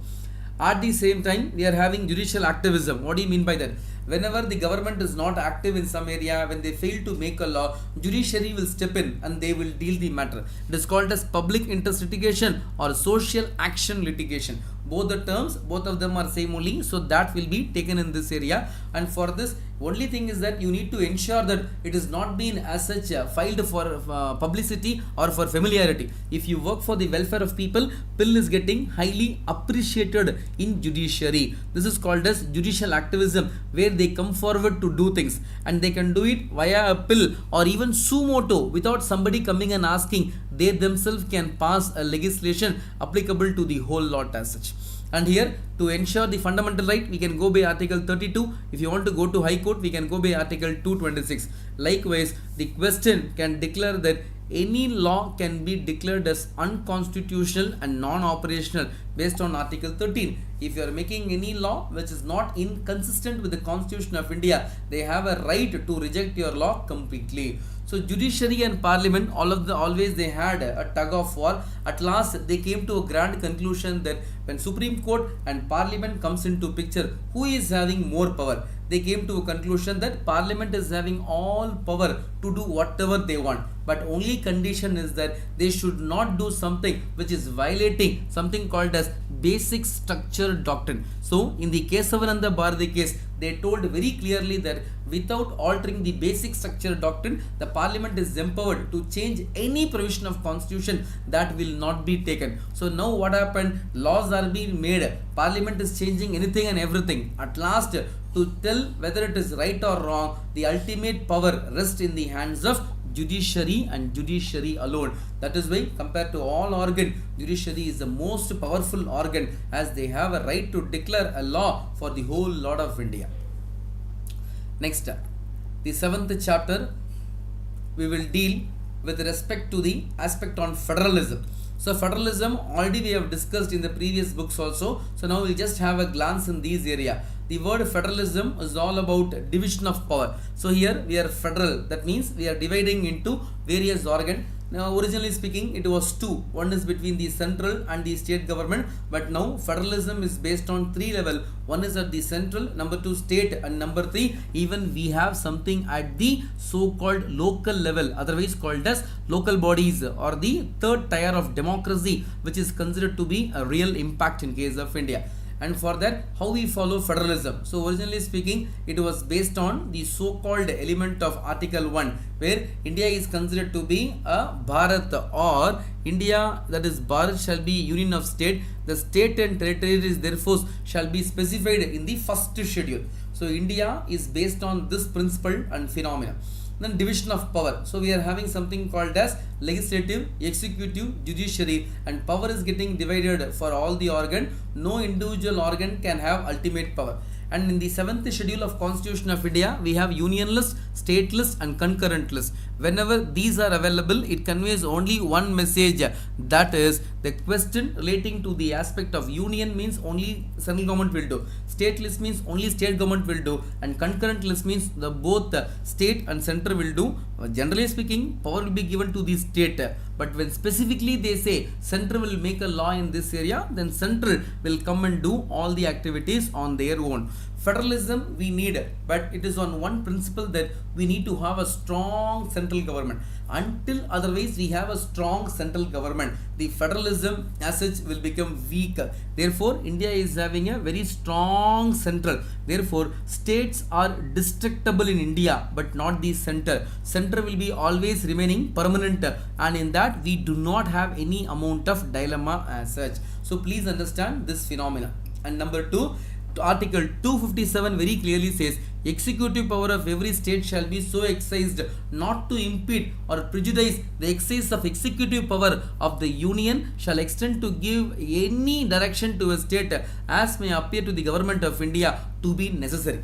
At the same time, we are having judicial activism. What do you mean by that? Whenever the government is not active in some area, when they fail to make a law, judiciary will step in and they will deal the matter. It is called as public interest litigation or social action litigation. Both the terms, both of them are same only, so that will be taken in this area. And for this, only thing is that you need to ensure that it is not been as such filed for publicity or for familiarity. If you work for the welfare of people, bill is getting highly appreciated in judiciary. This is called as judicial activism, where they come forward to do things and they can do it via a bill or even suo motu without somebody coming and asking. They themselves can pass a legislation applicable to the whole lot as such. And here, to ensure the fundamental right, we can go by Article 32. If you want to go to High Court, we can go by Article 226. Likewise, the question can declare that any law can be declared as unconstitutional and non-operational based on Article 13. If you are making any law which is not inconsistent with the Constitution of India, they have a right to reject your law completely. So judiciary and parliament, always they had a tug of war. At last they came to a grand conclusion that when Supreme Court and parliament comes into picture, who is having more power? They came to a conclusion that parliament is having all power to do whatever they want. But only condition is that they should not do something which is violating something called as basic structure structure doctrine. So in the Kesavananda Bharati case, they told very clearly that without altering the basic structure doctrine, the parliament is empowered to change any provision of constitution that will not be taken. So now what happened? Laws are being made, parliament is changing anything and everything. At last, to tell whether it is right or wrong, the ultimate power rests in the hands of judiciary and judiciary alone. That is why compared to all organ, judiciary is the most powerful organ, as they have a right to declare a law for the whole lot of India. Next, the 7th chapter, we will deal with respect to the aspect on federalism. So federalism already we have discussed in the previous books also. So now we'll just have a glance in these area. The word federalism is all about division of power. So here we are federal, that means we are dividing into various organs. Now originally speaking it was two. One is between the central and the state government, but now federalism is based on 3 levels. One is at the central, number 2 state, and number 3 even we have something at the so-called local level, otherwise called as local bodies, or the third tier of democracy, which is considered to be a real impact in case of India. And for that, how we follow federalism? So originally speaking, it was based on the so-called element of Article 1, where India is considered to be a Bharat, or India, that is Bharat, shall be union of state. The state and territories therefore shall be specified in the first schedule. So India is based on this principle and phenomena. Then division of power. So we are having something called as legislative, executive, judiciary, and power is getting divided for all the organ. No individual organ can have ultimate power. And in the 7th schedule of Constitution of India, we have union list, state list, and concurrent list. Whenever these are available, it conveys only one message, that is the question relating to the aspect of union means only central government will do, state list means only state government will do, and concurrent list means the both state and center will do. Generally speaking, power will be given to the state, but when specifically they say center will make a law in this area, then central will come and do all the activities on their own. Federalism we need, but it is on one principle, that we need to have a strong central government. Until otherwise we have a strong central government, the federalism as such will become weak. Therefore India is having a very strong central. Therefore states are destructible in India, but not the center. Center will be always remaining permanent, and in that we do not have any amount of dilemma as such. So please understand this phenomena. And number 2, Article 257 very clearly says, executive power of every state shall be so exercised not to impede or prejudice the exercise of executive power of the union, shall extend to give any direction to a state as may appear to the government of India to be necessary.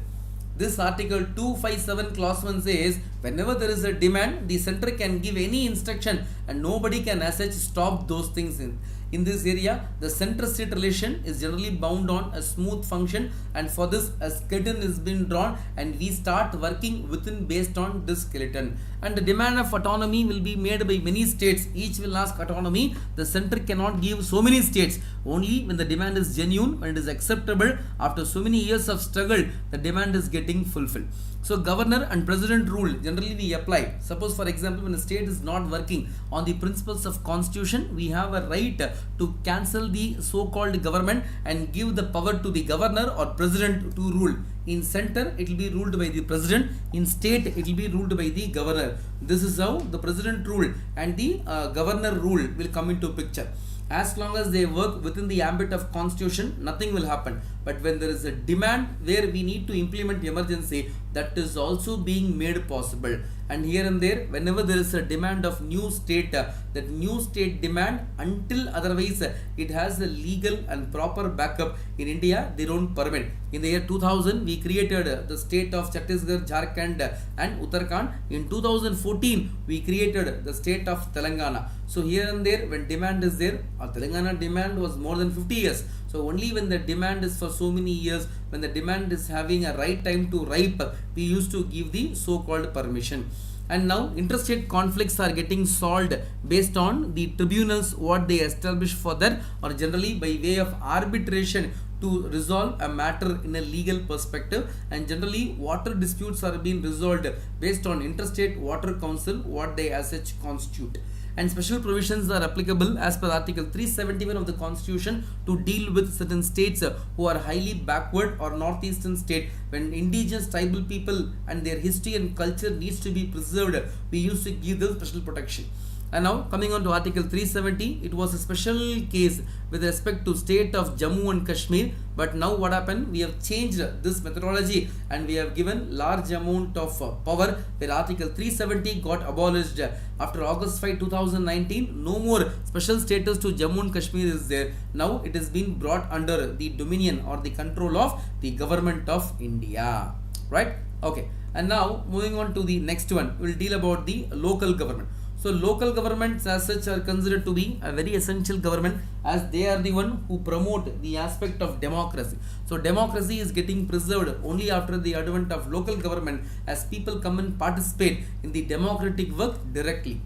This Article 257 clause 1 says, whenever there is a demand, the center can give any instruction and nobody can as such stop those things. In this area, the center-state relation is generally bound on a smooth function, and for this a skeleton is being drawn and we start working within based on this skeleton. And the demand of autonomy will be made by many states. Each will ask autonomy. The center cannot give so many states. Only when the demand is genuine, when it is acceptable, after so many years of struggle, the demand is getting fulfilled. So governor and president rule generally we apply. Suppose for example, when a state is not working on the principles of constitution, we have a right to cancel the so-called government and give the power to the governor or president to rule. In center it will be ruled by the president, in state it will be ruled by the governor. This is how the president rule and the governor rule will come into picture. As long as they work within the ambit of constitution, nothing will happen. But when there is a demand where we need to implement emergency, that is also being made possible. And here and there, whenever there is a demand of new state, that new state demand, until otherwise it has a legal and proper backup, in India they don't permit. In the year 2000, we created the state of Chhattisgarh, Jharkhand and Uttarakhand. In 2014, we created the state of Telangana. So here and there, when demand is there, our Telangana demand was more than 50 years. So only when the demand is for so many years, when the demand is having a right time to ripe, we used to give the so-called permission. And now interstate conflicts are getting solved based on the tribunals what they establish for that, or generally by way of arbitration to resolve a matter in a legal perspective. And generally water disputes are being resolved based on interstate water council what they as such constitute. and special provisions are applicable as per Article 371 of the Constitution to deal with certain states who are highly backward or northeastern state. When indigenous tribal people and their history and culture needs to be preserved, we used to give them special protection. And now coming on to Article 370, it was a special case with respect to state of Jammu and Kashmir. But now what happened? We have changed this methodology and we have given large amount of power, where Article 370 got abolished after August 5, 2019. No more special status to Jammu and Kashmir is there. Now it has been brought under the dominion or the control of the government of India. Right? Okay. And now moving on to the next one, we'll deal about the local government. So local governments as such are considered to be a very essential government, as they are the one who promote the aspect of democracy. So democracy is getting preserved only after the advent of local government, as people come and participate in the democratic work directly.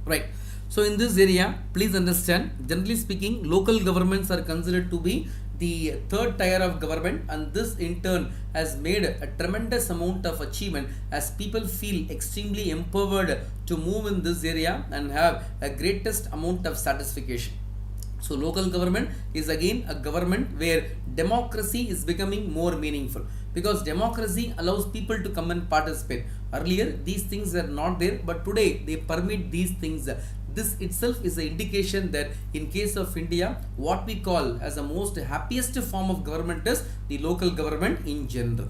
Right. So in this area, please understand, generally speaking, local governments are considered to be the third tier of government, and this in turn has made a tremendous amount of achievement, as people feel extremely empowered to move in this area and have a greatest amount of satisfaction. So local government is again a government where democracy is becoming more meaningful, because democracy allows people to come and participate. Earlier these things were not there, but today they permit these things. This itself is an indication that in case of India, what we call as the most happiest form of government is the local government in general.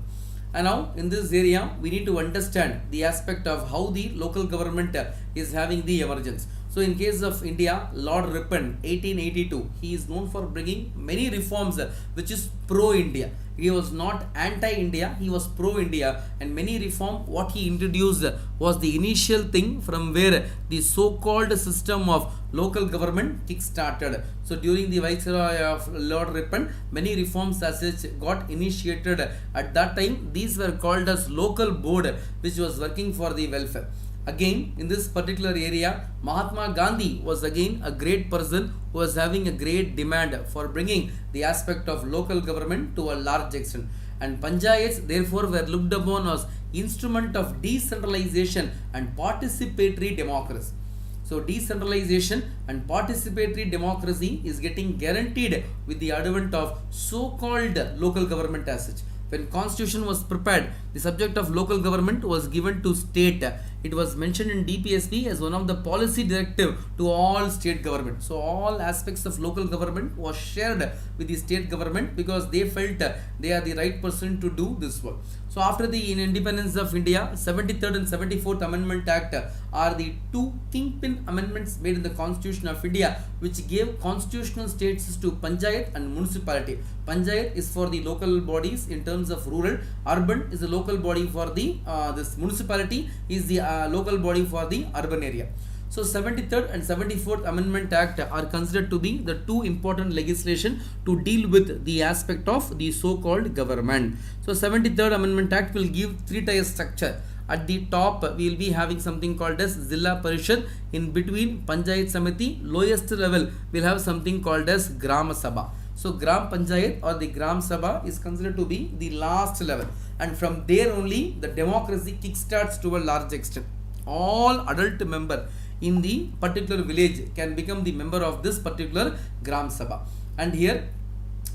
And now in this area, we need to understand the aspect of how the local government is having the emergence. So in case of India, Lord Ripon, 1882, he is known for bringing many reforms which is pro-India. He was not anti-India, he was pro-India, and many reform what he introduced was the initial thing from where the so-called system of local government kick-started. So during the viceroy of Lord Ripon, many reforms as such got initiated. At that time, these were called as local board, which was working for the welfare. Again, in this particular area, Mahatma Gandhi was again a great person who was having a great demand for bringing the aspect of local government to a large extent. And panchayats therefore were looked upon as instrument of decentralization and participatory democracy. So decentralization and participatory democracy is getting guaranteed with the advent of so-called local government as such. When constitution was prepared, the subject of local government was given to state. It was mentioned in DPSP as one of the policy directive to all state government. So all aspects of local government was shared with the state government, because they felt they are the right person to do this work. So after the independence of India, 73rd and 74th Amendment Act are the two kingpin amendments made in the Constitution of India, which gave constitutional status to panchayat and municipality. Panchayat is for the local bodies in terms of rural. Urban is the local body for the this municipality is the local body for the urban area. So 73rd and 74th Amendment Act are considered to be the two important legislation to deal with the aspect of the so-called government. So 73rd Amendment Act will give three-tier structure. At the top, we will be having something called as Zilla Parishad. In between Panchayat Samiti, lowest level, we will have something called as Gram Sabha. So Gram Panchayat or the Gram Sabha is considered to be the last level. And from there only, the democracy kickstarts to a large extent. All adult member in the particular village can become the member of this particular Gram Sabha. And here,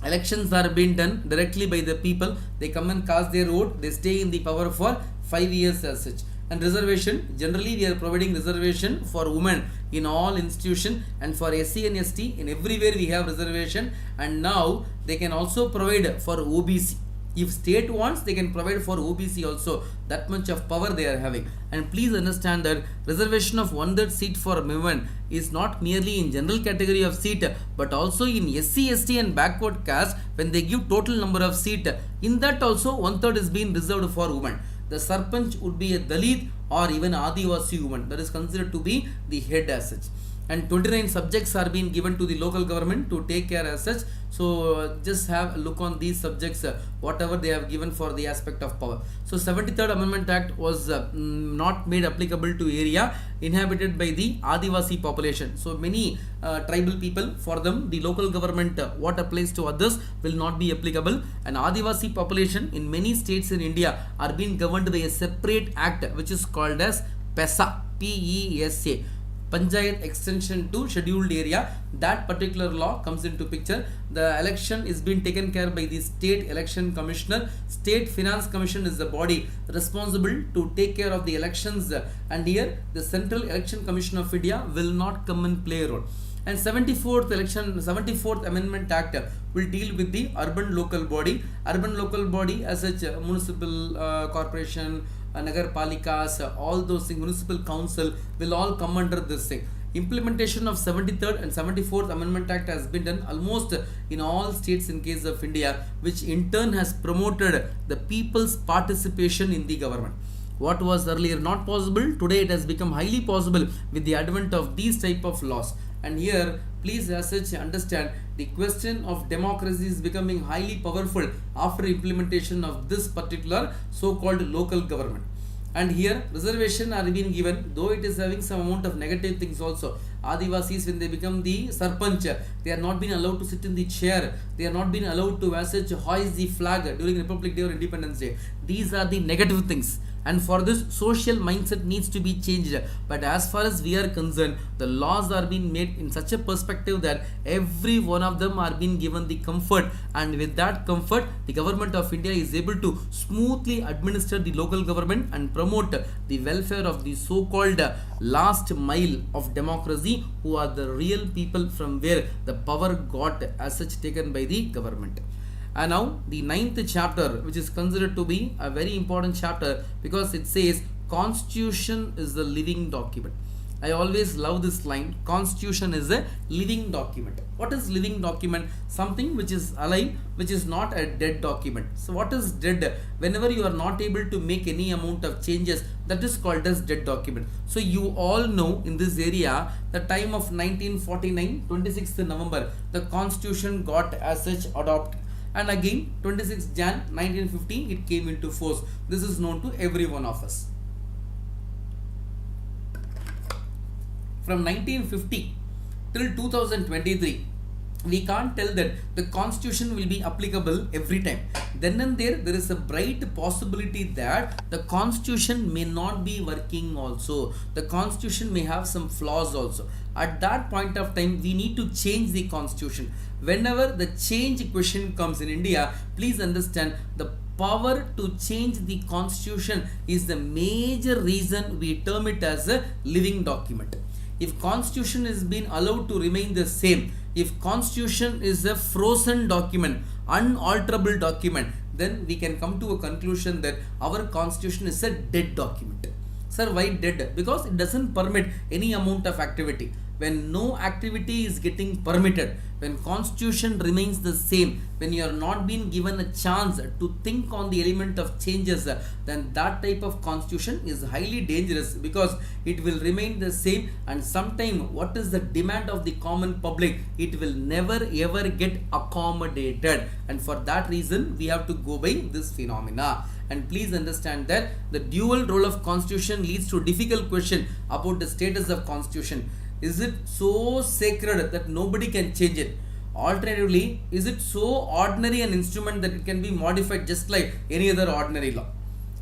elections are being done directly by the people. They come and cast their vote. They stay in the power for 5 years as such. And reservation, generally we are providing reservation for women in all institutions, and for SC and ST in everywhere we have reservation. And now they can also provide for OBC. If state wants, they can provide for OBC also. That much of power they are having. And please understand that reservation of 1/3 seat for women is not merely in general category of seat, but also in SC, ST and backward caste. When they give total number of seat, in that also 1/3 is being reserved for women. The Sarpanch would be a Dalit or even Adivasi woman. That is considered to be the head as such. and 29 subjects are being given to the local government to take care as such. So just have a look on these subjects, whatever they have given for the aspect of power. So 73rd Amendment Act was not made applicable to area inhabited by the Adivasi population. So many tribal people, for them the local government what applies to others will not be applicable, and Adivasi population in many states in India are being governed by a separate act which is called as PESA, PESA, Panchayat Extension to Scheduled Area. That particular law comes into picture. The election is being taken care by the State Election Commissioner. State Finance Commission is the body responsible to take care of the elections, and here the Central Election Commission of India will not come and play a role. And 74th Amendment Act will deal with the urban local body. Urban local body as such, municipal corporation, Nagar Palikas, all those things, municipal council will all come under this thing. Implementation of 73rd and 74th Amendment Act has been done almost in all states in case of India, which in turn has promoted the people's participation in the government. What was earlier not possible, today it has become highly possible with the advent of these type of laws. And here, please as such understand, the question of democracy is becoming highly powerful after implementation of this particular so-called local government. And here reservation are being given, though it is having some amount of negative things also. Adivasis, when they become the sarpanch, they are not being allowed to sit in the chair, they are not being allowed to as such hoist the flag during Republic Day or Independence Day. These are the negative things, and for this social mindset needs to be changed. But as far as we are concerned, the laws are being made in such a perspective that every one of them are being given the comfort, and with that comfort the government of India is able to smoothly administer the local government and promote the welfare of the so-called last mile of democracy, who are the real people from where the power got as such taken by the government. And now the 9th chapter, which is considered to be a very important chapter because it says Constitution is the living document. I always love this line, Constitution is a living document. What is living document? Something which is alive, which is not a dead document. So what is dead? Whenever you are not able to make any amount of changes, that is called as dead document. So you all know in this area, the time of 1949, 26th November, the Constitution got as such adopted. And again 26 Jan 1950 it came into force. This is known to every one of us. From 1950 till 2023, we can't tell that the Constitution will be applicable every time. Then and there is a bright possibility that the Constitution may not be working also. The Constitution may have some flaws also. At that point of time, we need to change the Constitution. Whenever the change question comes in India, please understand, the power to change the Constitution is the major reason we term it as a living document. If Constitution is being allowed to remain the same, if Constitution is a frozen document, unalterable document, then we can come to a conclusion that our Constitution is a dead document. Sir, why dead? Because it doesn't permit any amount of activity. When no activity is getting permitted, when Constitution remains the same, when you are not being given a chance to think on the element of changes, then that type of Constitution is highly dangerous because it will remain the same, and sometime what is the demand of the common public, it will never ever get accommodated, and for that reason we have to go by this phenomena. And please understand that the dual role of Constitution leads to a difficult question about the status of Constitution. Is it so sacred that nobody can change it? Alternatively, is it so ordinary an instrument that it can be modified just like any other ordinary law?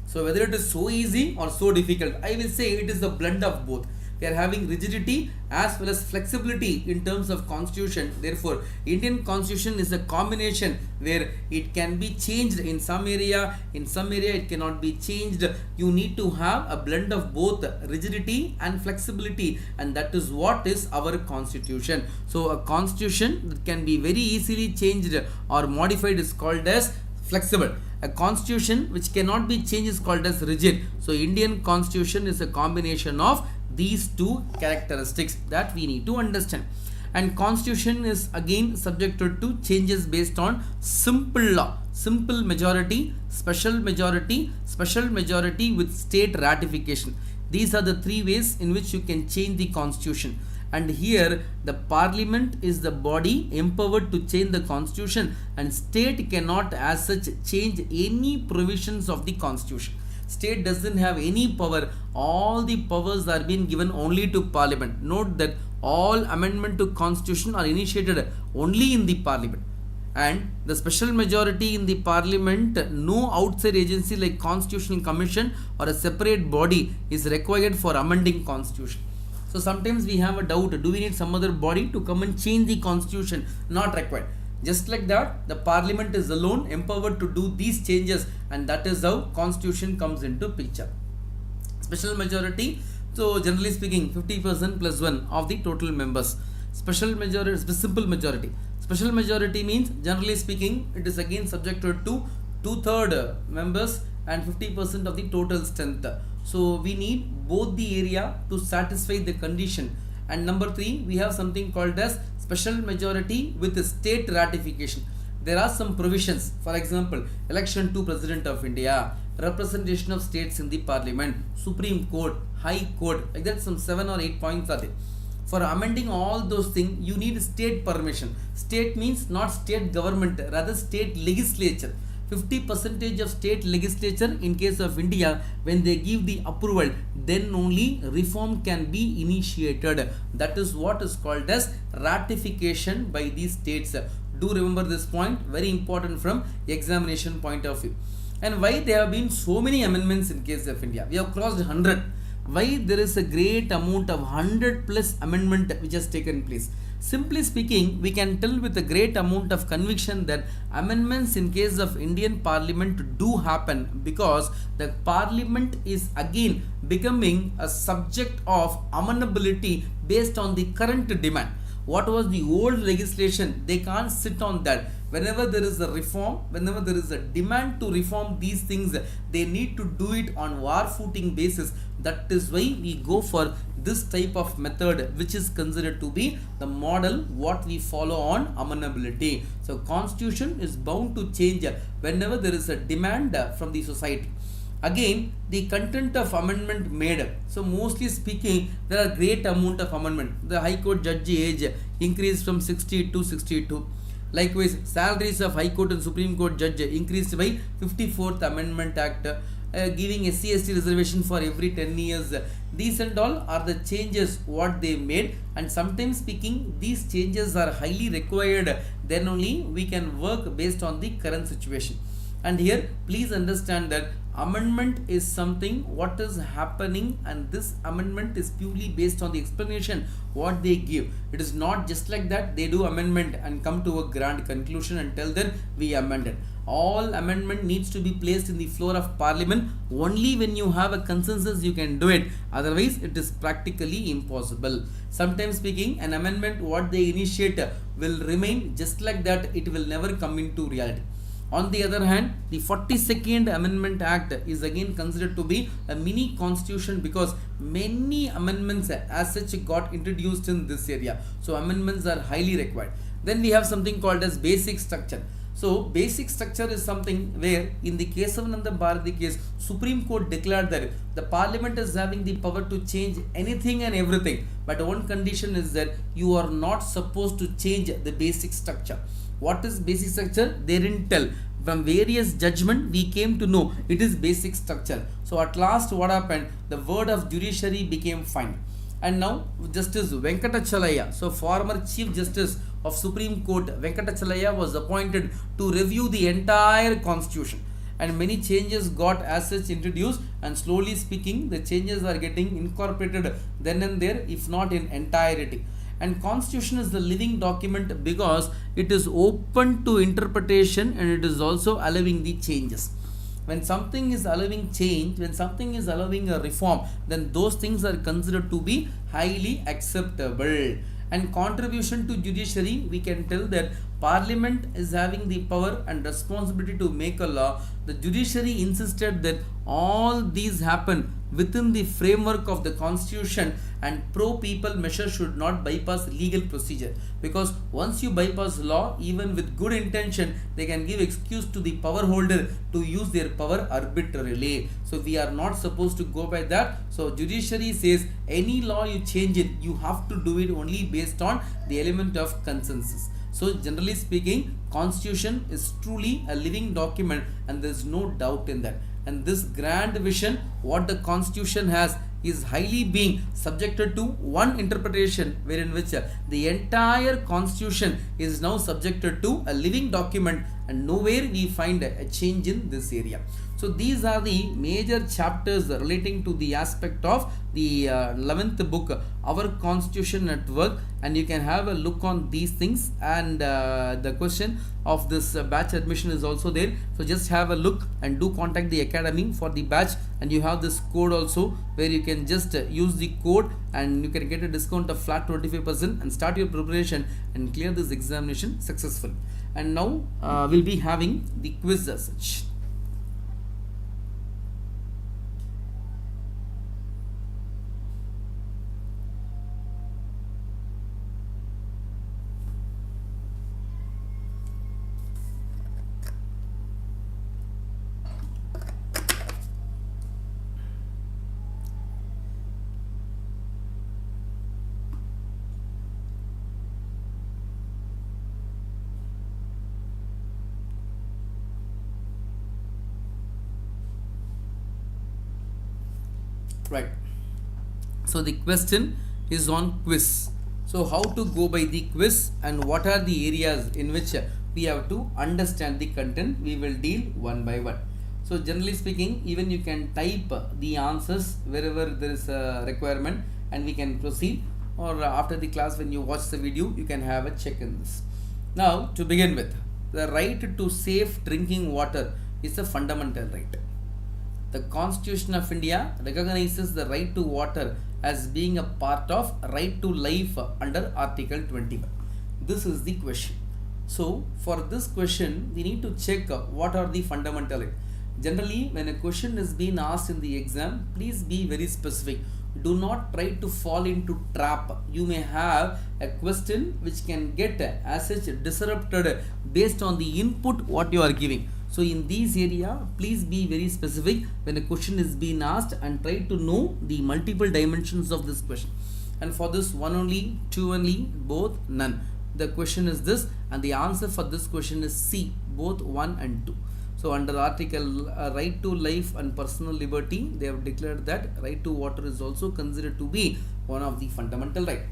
So whether it is so easy or so difficult, I will say it is a blend of both. We are having rigidity as well as flexibility in terms of Constitution. Therefore, Indian Constitution is a combination where it can be changed in some area it cannot be changed. You need to have a blend of both rigidity and flexibility, and that is what is our Constitution. So a Constitution that can be very easily changed or modified is called as flexible. A Constitution which cannot be changed is called as rigid. So Indian Constitution is a combination of these two characteristics that we need to understand. And Constitution is again subjected to changes based on simple law, simple majority, special majority with state ratification. These are the three ways in which you can change the Constitution. and here the parliament is the body empowered to change the constitution, and state cannot as such change any provisions of the constitution. State doesn't have any power. All the powers are being given only to parliament. Note that all amendment to constitution are initiated only in the parliament, and the special majority in the parliament, no outside agency like constitutional commission or a separate body is required for amending constitution. So sometimes we have a doubt, do we need some other body to come and change the constitution? Not required. Just like that, the parliament is alone empowered to do these changes, and that is how constitution comes into picture. Special majority, so generally speaking 50% plus 1 of the total members. Special majority, simple majority. Special majority means generally speaking it is again subjected to 2/3 members and 50% of the total strength. So we need both the area to satisfy the condition. And number 3, we have something called as special majority with state ratification. There are some provisions, for example, election to President of India, representation of states in the parliament, Supreme Court, High Court, like that some 7 or 8 points are there. For amending all those things, you need state permission. State means not state government, rather state legislature. 50% of state legislature in case of India, when they give the approval, then only reform can be initiated. That is what is called as ratification by the states. Do remember this point, very important from examination point of view. And why there have been so many amendments in case of India? We have crossed 100. Why there is a great amount of 100 plus amendment which has taken place? Simply speaking, we can tell with a great amount of conviction that amendments in case of Indian Parliament do happen because the Parliament is again becoming a subject of amenability based on the current demand. What was the old legislation? They can't sit on that. Whenever there is a reform, whenever there is a demand to reform these things, they need to do it on war footing basis. That is why we go for this type of method, which is considered to be the model what we follow on amenability. So constitution is bound to change whenever there is a demand from the society. Again, the content of amendment made. So mostly speaking, there are great amount of amendment. The High Court judge age increased from 60 to 62. Likewise, salaries of High Court and Supreme Court judge increased by 54th Amendment Act, giving SC/ST reservation for every 10 years. These and all are the changes what they made, and sometimes speaking, these changes are highly required. Then only we can work based on the current situation. And here, please understand that amendment is something what is happening, and this amendment is purely based on the explanation what they give. It is not just like that they do amendment and come to a grand conclusion and tell them we amended. All amendment needs to be placed in the floor of parliament. Only when you have a consensus you can do it. Otherwise, it is practically impossible. Sometimes speaking, an amendment what they initiate will remain just like that. It will never come into reality. On the other hand, the 42nd Amendment Act is again considered to be a mini constitution because many amendments as such got introduced in this area. So amendments are highly required. Then we have something called as basic structure. So basic structure is something where in the Kesavananda Bharati case, Supreme Court declared that the Parliament is having the power to change anything and everything. But one condition is that you are not supposed to change the basic structure. What is basic structure? They didn't tell. From various judgment we came to know it is basic structure. So at last what happened? The word of judiciary became fine. And now Justice Venkatachalaya, so former Chief Justice of Supreme Court Venkatachalaya was appointed to review the entire constitution. And many changes got as such introduced, and slowly speaking the changes are getting incorporated then and there, if not in entirety. And constitution is the living document because it is open to interpretation and it is also allowing the changes. When something is allowing change, when something is allowing a reform, then those things are considered to be highly acceptable. And contribution to judiciary, we can tell that Parliament is having the power and responsibility to make a law. The judiciary insisted that all these happen within the framework of the constitution, and pro people measure should not bypass legal procedure, because once you bypass law, even with good intention, they can give excuse to the power holder to use their power arbitrarily. So we are not supposed to go by that. So judiciary says any law you change it, you have to do it only based on the element of consensus. So generally speaking, constitution is truly a living document, and there is no doubt in that. And this grand vision what the constitution has is highly being subjected to one interpretation, wherein which the entire constitution is now subjected to a living document, and nowhere we find a change in this area. So these are the major chapters relating to the aspect of the 11th book, Our Constitution at Work, and you can have a look on these things, and the question of this batch admission is also there. So just have a look and do contact the academy for the batch, and you have this code also where you can just use the code and you can get a discount of flat 25% and start your preparation and clear this examination successfully. And now we'll be having the quiz as such. Right. So the question is on quiz. So how to go by the quiz and what are the areas in which we have to understand the content, we will deal one by one. So generally speaking, even you can type the answers wherever there is a requirement and we can proceed, or after the class when you watch the video you can have a check in this. Now to begin with, the right to safe drinking water is a fundamental right. The Constitution of India recognizes the right to water as being a part of right to life under Article 21. This is the question. So for this question, we need to check what are the fundamental rights. Generally, when a question is being asked in the exam, please be very specific. Do not try to fall into trap. You may have a question which can get as such disrupted based on the input what you are giving. So in this area, please be very specific when a question is being asked and try to know the multiple dimensions of this question. And for this, one only, two only, both, none. The question is this, and the answer for this question is C, both 1 and 2. So under article right to life and personal liberty, they have declared that right to water is also considered to be one of the fundamental rights.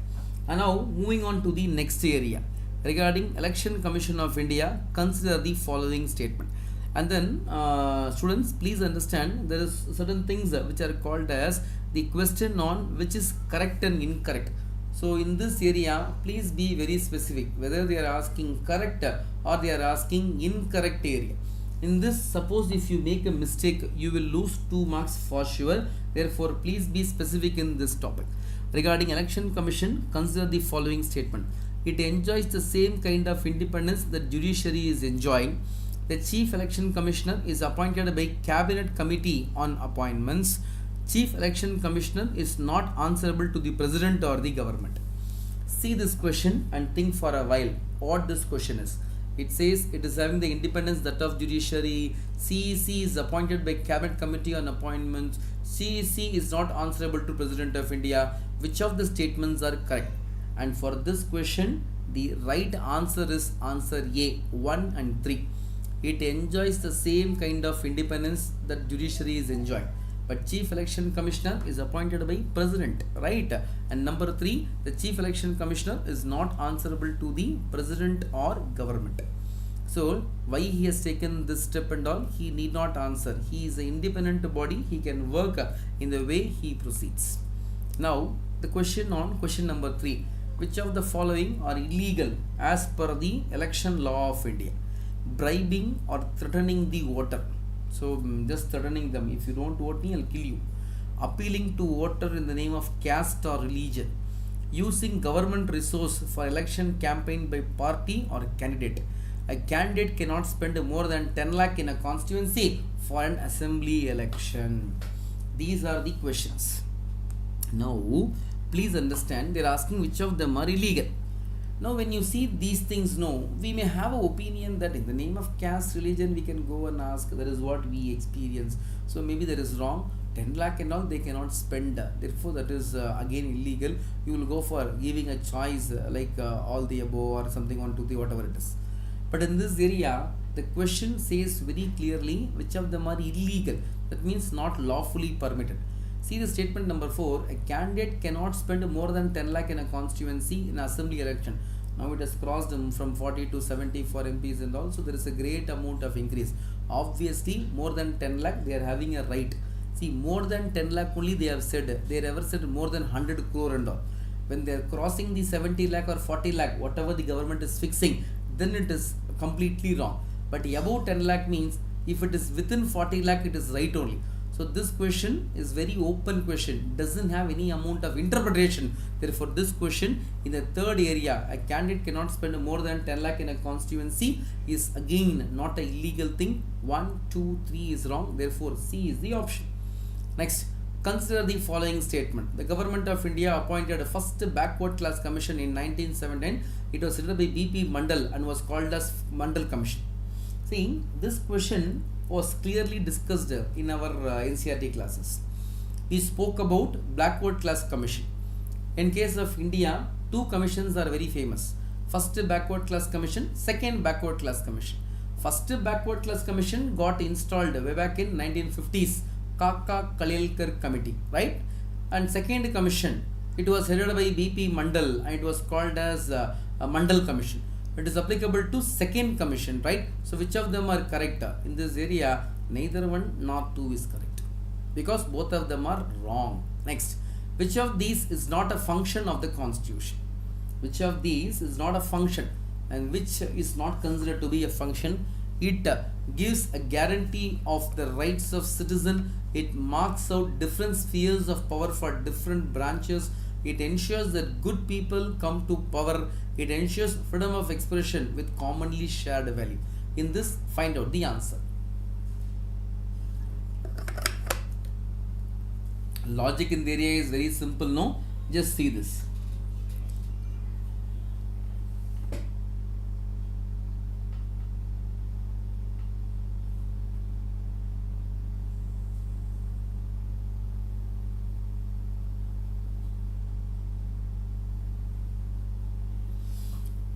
And now moving on to the next area. Regarding Election Commission of India, consider the following statement. And then students, please understand there is certain things which are called as the question on which is correct and incorrect. So in this area, please be very specific whether they are asking correct or they are asking incorrect area. In this, suppose if you make a mistake, you will lose 2 marks for sure. Therefore, please be specific in this topic. Regarding Election Commission, consider the following statement. It enjoys the same kind of independence that judiciary is enjoying. The Chief Election Commissioner is appointed by Cabinet Committee on Appointments. Chief Election Commissioner is not answerable to the President or the government. See this question and think for a while what this question is. It says it is having the independence that of judiciary. CEC is appointed by Cabinet Committee on Appointments. CEC is not answerable to President of India. Which of the statements are correct? And for this question, the right answer is answer A, 1 and 3. It enjoys the same kind of independence that judiciary is enjoying. But Chief Election Commissioner is appointed by President, right? And number 3, the Chief Election Commissioner is not answerable to the President or government. So why he has taken this step and all, he need not answer. He is an independent body. He can work in the way he proceeds. Now the question on question number 3. Which of the following are illegal as per the election law of India? Bribing or threatening the voter. So just threatening them. If you don't vote me, I'll kill you. Appealing to voter in the name of caste or religion. using government resource for election campaign by party or candidate. A candidate cannot spend more than 10 lakh in a constituency for an assembly election. These are the questions. Now, please understand, they are asking which of them are illegal. Now, when you see these things, no, we may have an opinion that in the name of caste, religion, we can go and ask, that is what we experience. So, maybe that is wrong. 10 lakh and all they cannot spend. Therefore, that is again illegal. You will go for giving a choice like all the above or something 1, 2, 3, whatever it is. But in this area, the question says very clearly which of them are illegal. That means not lawfully permitted. See the statement number 4. A candidate cannot spend more than 10 lakh in a constituency in assembly election. Now it has crossed from 40 to 70 for MPs and all. So there is a great amount of increase. Obviously, more than 10 lakh they are having a right. See, more than 10 lakh only they have said. They never said more than 100 crore and all. When they are crossing the 70 lakh or 40 lakh, whatever the government is fixing, then it is completely wrong. But above 10 lakh means if it is within 40 lakh, it is right only. So this question is very open question, doesn't have any amount of interpretation. Therefore, this question in the third area, a candidate cannot spend more than 10 lakh in a constituency is again not an illegal thing. 1, 2, 3 is wrong. Therefore, C is the option. Next, consider the following statement. The government of India appointed a first backward class commission in 1979. It was headed by B.P. Mandal and was called as Mandal Commission. See, this question was clearly discussed in our NCERT classes. We spoke about backward class commission. In case of India, 2 commissions are very famous. First backward class commission, second backward class commission. First backward class commission got installed way back in 1950s. Kaka Kalelkar committee, right? And second commission, it was headed by B.P. Mandal and it was called as a Mandal Commission. It is applicable to second commission, right? So which of them are correct? In this area, neither 1 nor 2 is correct because both of them are wrong. Next, which of these is not a function of the constitution? Which of these is not a function and which is not considered to be a function? It gives a guarantee of the rights of citizen. It marks out different spheres of power for different branches. It ensures that good people come to power. It ensures freedom of expression with commonly shared value. In this, find out the answer. Logic in the area is very simple, no? Just see this.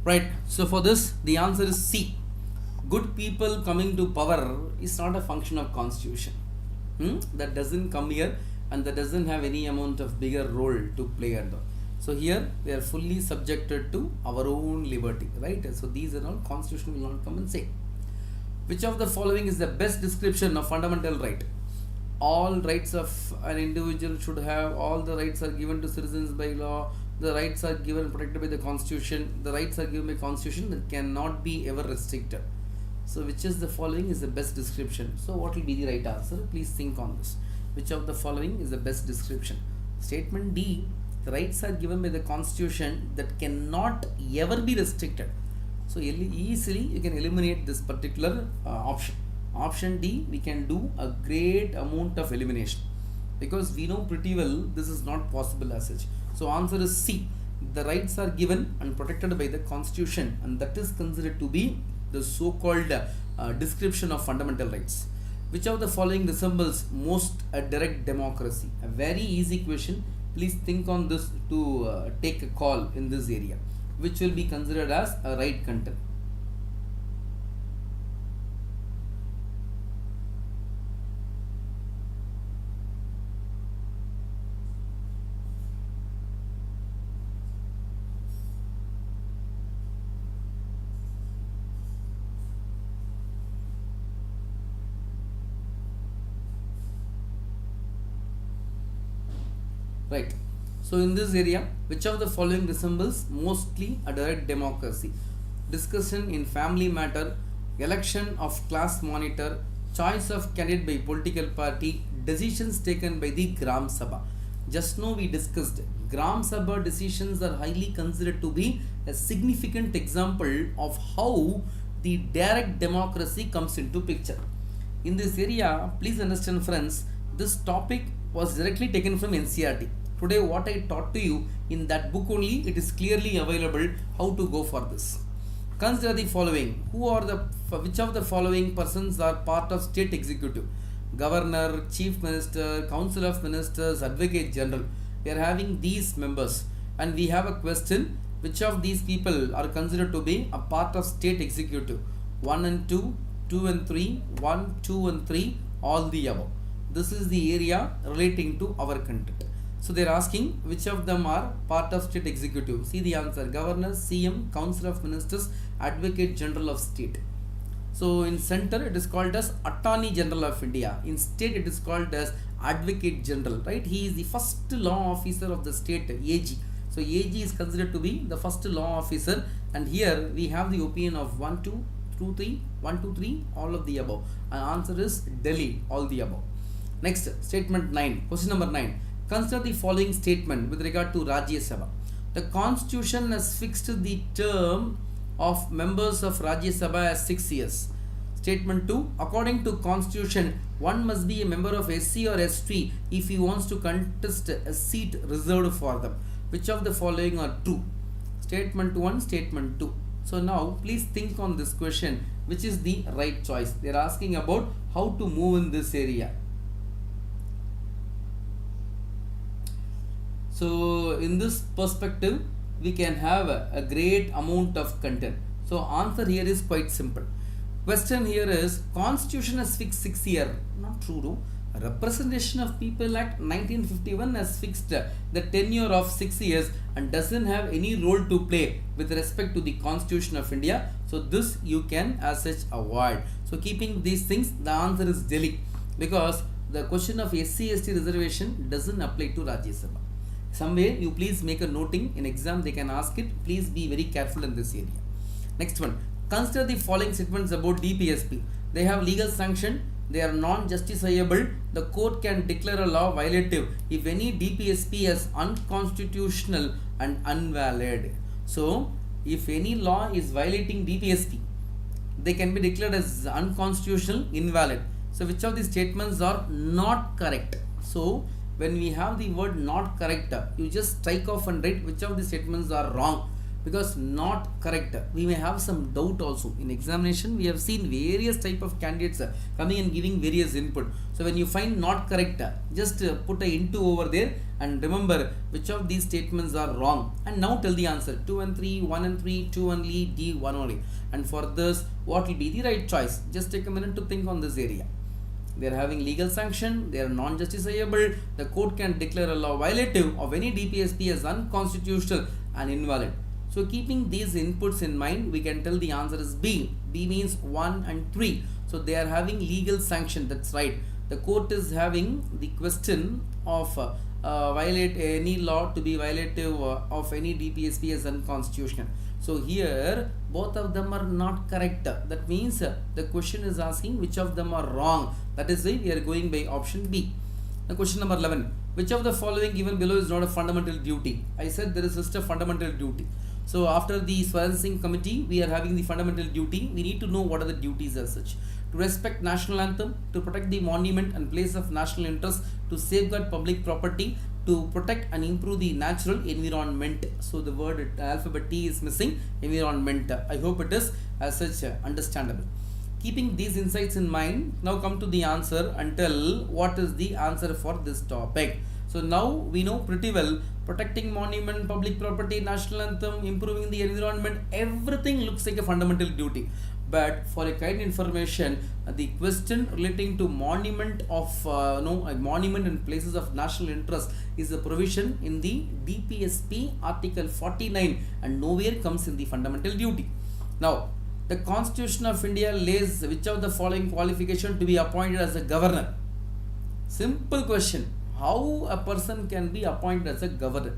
Right, so for this, the answer is C. Good people coming to power is not a function of constitution. That doesn't come here and that doesn't have any amount of bigger role to play at all. So here, we are fully subjected to our own liberty, right? So these are all constitution will not come and say. Which of the following is the best description of fundamental right? All rights of an individual should have, all the rights are given to citizens by law. The rights are given and protected by the constitution. The rights are given by constitution that cannot be ever restricted. So which is the following is the best description? So what will be the right answer? Please think on this. Which of the following is the best description? Statement D, the rights are given by the constitution that cannot ever be restricted. So easily you can eliminate this particular option. Option D, we can do a great amount of elimination because we know pretty well this is not possible as such. So answer is C. The rights are given and protected by the constitution and that is considered to be the so-called description of fundamental rights. Which of the following resembles most a direct democracy? A very easy question. Please think on this to take a call in this area. Which will be considered as a right content? Right. So in this area, which of the following resembles mostly a direct democracy? Discussion in family matter, election of class monitor, choice of candidate by political party, decisions taken by the Gram Sabha. Just now we discussed Gram Sabha decisions are highly considered to be a significant example of how the direct democracy comes into picture. In this area, please understand friends, this topic was directly taken from NCERT. Today what I taught to you in that book only, it is clearly available how to go for this. Consider the following. Which of the following persons are part of state executive? Governor, Chief Minister, Council of Ministers, Advocate General. We are having these members and we have a question. Which of these people are considered to be a part of state executive? 1 and 2, 2 and 3, 1, 2 and 3, all the above. This is the area relating to our content. So they are asking which of them are part of state executive. See the answer: Governor, CM, Council of Ministers, Advocate General of State. So in center it is called as Attorney General of India. In state it is called as Advocate General, right? He is the first law officer of the state, AG. So AG is considered to be the first law officer, and here we have the opinion of 1, 2, 2, 3, 1, 2, 3, all of the above. And answer is Delhi, all the above. Next, statement 9. Question number 9. Consider the following statement with regard to Rajya Sabha. The constitution has fixed the term of members of Rajya Sabha as 6 years. Statement 2. According to constitution, one must be a member of SC or ST if he wants to contest a seat reserved for them. Which of the following are true? Statement 1, statement 2. So now please think on this question, which is the right choice. They are asking about how to move in this area. So in this perspective, we can have a great amount of content. So answer here is quite simple. Question here is, constitution has fixed 6 years. Not true, no? Representation of People Act 1951 has fixed the tenure of 6 years and doesn't have any role to play with respect to the Constitution of India. So this you can as such avoid. So keeping these things, the answer is Delhi, because the question of SC/ST reservation doesn't apply to Rajya Sabha. Somewhere you please make a noting, in exam they can ask it. Please be very careful in this area. Next one. Consider the following statements about DPSP. They have legal sanction. They are non-justiciable. The court can declare a law violative if any DPSP is unconstitutional and invalid. So, if any law is violating DPSP, they can be declared as unconstitutional, invalid. So, which of these statements are not correct? So, when we have the word not correct, you just strike off and write which of the statements are wrong, because not correct, we may have some doubt also. In examination, we have seen various type of candidates coming and giving various input. So when you find not correct, just put a into over there and remember which of these statements are wrong. And now tell the answer: 2 and 3, 1 and 3, 2 only, D 1 only. And for this, what will be the right choice? Just take a minute to think on this area. They are having legal sanction, they are non-justiciable, the court can declare a law violative of any DPSP as unconstitutional and invalid. So keeping these inputs in mind, we can tell the answer is B. B means 1 and 3. So they are having legal sanction, that's right. The court is having the question of violate any law to be violative of any DPSP as unconstitutional. So here both of them are not correct. That means the question is asking which of them are wrong. That is why we are going by option B. Now question number 11. Which of the following given below is not a fundamental duty? I said there is just a fundamental duty. So after the Swansing committee, we are having the fundamental duty. We need to know what are the duties as such. To respect national anthem, to protect the monument and place of national interest, to safeguard public property, to protect and improve the natural environment. So the word alphabet T is missing, environment. I hope it is as such understandable. Keeping these insights in mind, now come to the answer and tell what is the answer for this topic. So now we know pretty well, protecting monument, public property, national anthem, improving the environment, everything looks like a fundamental duty. But for a kind information, the question relating to monument of monument and places of national interest is a provision in the DPSP article 49 and nowhere comes in the fundamental duty. Now the Constitution of India lays which of the following qualification to be appointed as a governor? Simple question. How a person can be appointed as a governor?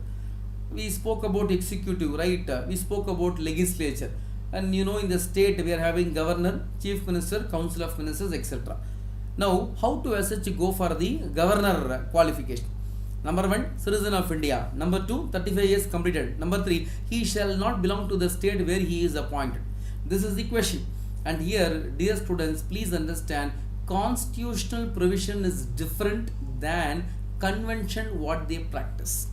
We spoke about executive, right? We spoke about legislature. And in the state we are having governor, chief minister, council of ministers, etc. Now, how to as such go for the governor qualification? Number 1, citizen of India. Number 2, 35 years completed. Number 3, he shall not belong to the state where he is appointed. This is the question. And here, dear students, please understand, constitutional provision is different than convention what they practice.